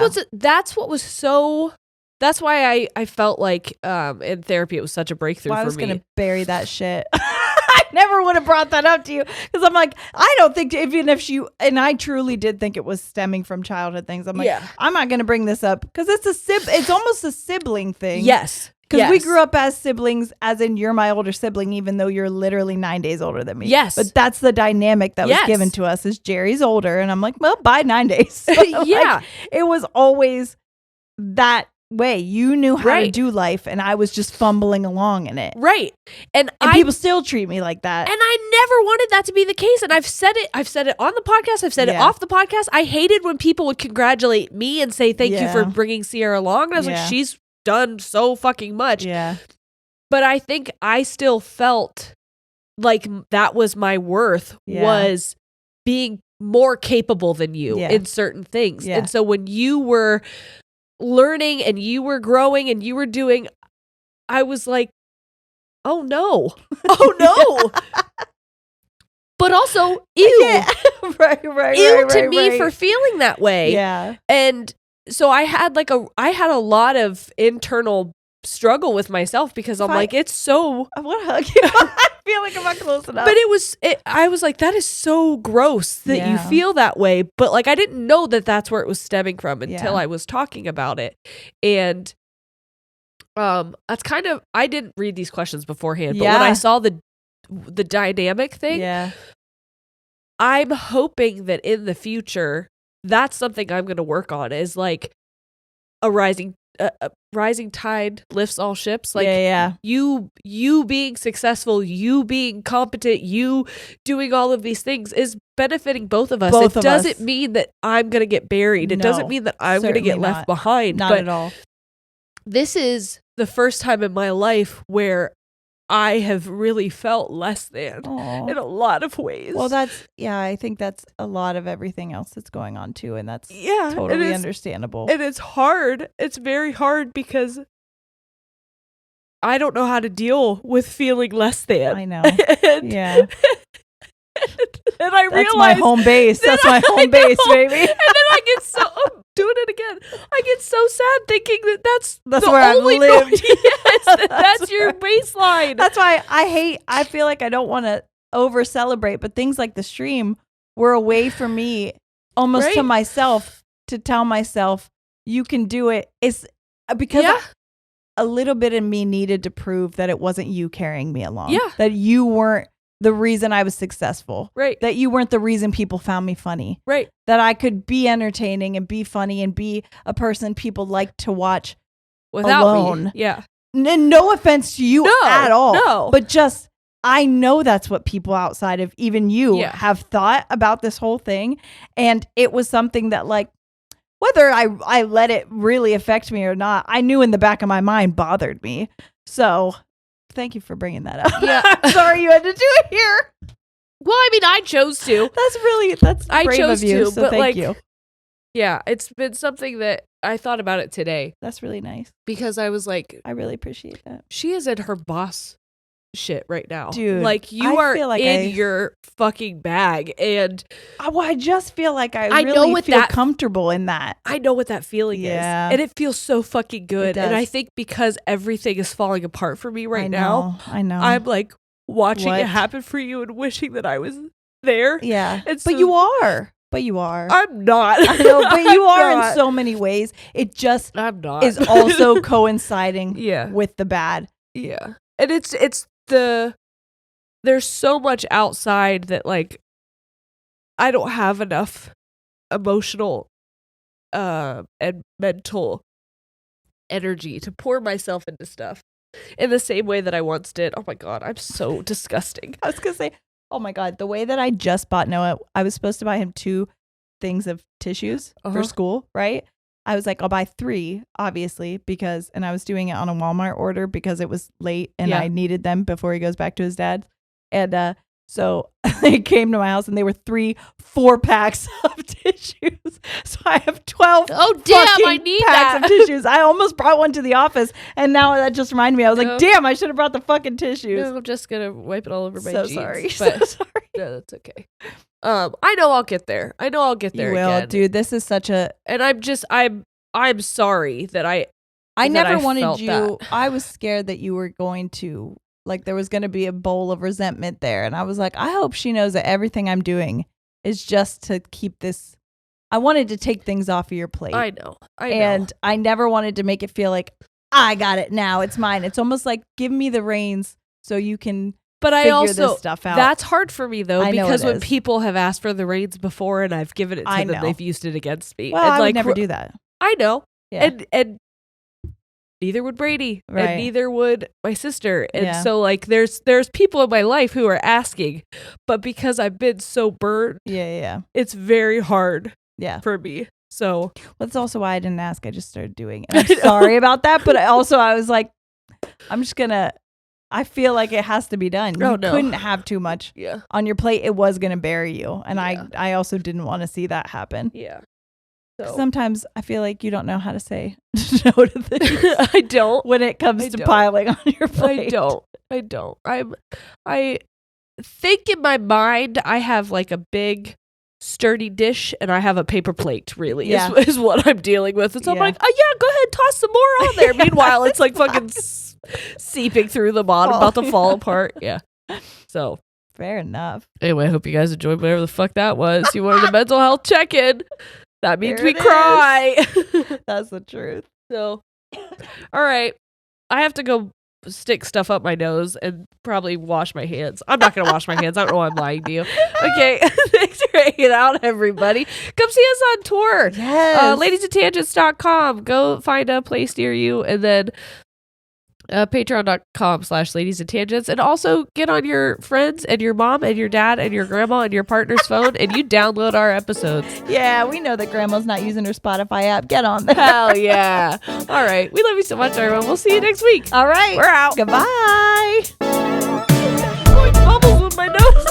why I felt like in therapy it was such a breakthrough for me. I was going to bury that shit. I never would have brought that up to you because I'm like, I don't think even if and I truly did think it was stemming from childhood things. I'm like, I'm not going to bring this up because it's almost a sibling thing. Yes. Because we grew up as siblings, as in you're my older sibling, even though you're literally 9 days older than me. Yes. But that's the dynamic that was given to us is Jerry's older. And I'm like, well, by 9 days. So like, it was always that way. You knew how to do life, and I was just fumbling along in it. Right. And people still treat me like that. And I never wanted that to be the case. And I've said it on the podcast. I've said it off the podcast. I hated when people would congratulate me and say, thank you for bringing Sierra along. And I was like, she's done so fucking much. Yeah. But I think I still felt like that was my worth, was being more capable than you in certain things. And so when you were learning and you were growing and you were doing, I was like, oh no. But also, ew. Ew to me for feeling that way. Yeah. And so I had a lot of internal struggle with myself because I'm like, it's so. I want to hug you. I feel like I'm not close enough. But I was like, that is so gross that you feel that way. But like, I didn't know that that's where it was stemming from until I was talking about it. And that's kind of, I didn't read these questions beforehand, but when I saw the dynamic thing, I'm hoping that in the future, that's something I'm going to work on, is like a rising tide lifts all ships. Like you being successful, you being competent, you doing all of these things is benefiting both of us. It doesn't mean that I'm going to get buried. It doesn't mean that I'm going to get left behind. Not at all. This is the first time in my life where I have really felt less than in a lot of ways. Well, I think that's a lot of everything else that's going on too. And that's totally understandable. And it's hard. It's very hard because I don't know how to deal with feeling less than. I know. And I realize that's my home base. That's my home base, baby. And then I get so, I'm doing it again. I get so sad thinking that's where I've lived. Yes, that's your baseline. That's why I feel like I don't want to over celebrate, but things like the stream were a way for me almost to myself to tell myself, you can do it. It's because a little bit of me needed to prove that it wasn't you carrying me along. Yeah. That you weren't the reason I was successful. Right. That you weren't the reason people found me funny. Right. That I could be entertaining and be funny and be a person people like to watch without alone. Me. Yeah. No offense to you at all. No. But just, I know that's what people outside of even you have thought about this whole thing. And it was something that, like, whether I let it really affect me or not, I knew in the back of my mind bothered me. So thank you for bringing that up. Yeah. I'm sorry you had to do it here. Well, I mean, I chose to. That's I brave chose of you, to, so but thank you. Yeah, it's been something that I thought about it today. That's really nice. Because I was like, I really appreciate that. She is in her boss shit right now. Dude. Like, you are in your fucking bag. And I just feel like I really feel comfortable in that. I know what that feeling is. And it feels so fucking good. And I think because everything is falling apart for me right now, I know. I'm like watching it happen for you and wishing that I was there. Yeah. And so, but you are. But you are. I'm not. I know, but you I'm are not. in so many ways. It just I'm not. is also coinciding Yeah. with the bad. Yeah. And it's there's so much outside that like I don't have enough emotional and mental energy to pour myself into stuff in the same way that I once did. Oh my god, I'm so disgusting. I was going to say, oh my God, the way that I just bought Noah, I was supposed to buy him 2 things of tissues for school, right? I was like, I'll buy 3, obviously, and I was doing it on a Walmart order because it was late and I needed them before he goes back to his dad's. And so they came to my house and they were 3 4-packs of tissues. So I have 12 Oh damn, I fucking need packs that. of tissues. I almost brought one to the office and now that just reminded me. I was No. like, damn, I should have brought the fucking tissues. No, I'm just gonna wipe it all over my So jeans. sorry. But So sorry. no, that's okay. I know I'll get there. I know I'll get there You will, again. dude. This is such a And I'm sorry that I never wanted felt you. that. I was scared that you were going to, like, there was going to be a bowl of resentment there. And I was like, I hope she knows that everything I'm doing is just to keep this. I wanted to take things off of your plate. I know. And I never wanted to make it feel like, I got it now. It's mine. It's almost like, give me the reins so you can But I figure also this stuff out. that's hard for me though, I know because it when is. people have asked for the reins before and I've given it to I them, know. they've used it against me. well, and I like would never do that. I know. Yeah. And neither would Brady. Right. And neither would my sister. And Yeah. so like there's people in my life who are asking, but because I've been so burned, Yeah. it's very hard Yeah. for me. So Well, that's also why I didn't ask. I just started doing it. I'm sorry about that. But I was like, I'm just going to, I feel like it has to be done. Oh, You no. couldn't have too much yeah. on your plate. It was going to bury you. And Yeah. I also didn't want to see that happen. Yeah. So Sometimes I feel like you don't know how to say no to things I don't. when it comes I to don't. piling on your plate. I don't. I think in my mind I have like a big sturdy dish and I have a paper plate really Yeah. is what I'm dealing with. And so I'm Yeah. like, oh yeah, go ahead, toss some more on there. Meanwhile, it's like fucking seeping through the bottom, about to fall apart. Yeah. So Fair enough. anyway, I hope you guys enjoyed whatever the fuck that was. You wanted a mental health check-in. That means There we it is. cry. That's the truth. So, all right. I have to go stick stuff up my nose and probably wash my hands. I'm not going to wash my hands. I don't know why I'm lying to you. Okay. Thanks for hanging out, everybody. Come see us on tour. Yes. Ladiesandtangents.com. Go find a place near you and then patreon.com/ladiesandtangents. And also get on your friends and your mom and your dad and your grandma and your partner's phone and you download our episodes. Yeah, we know that grandma's not using her Spotify app. Get on there. Hell yeah. All right. We love you so much, everyone. We'll see you next week. All right. We're out. Goodbye. Going bubbles with my nose.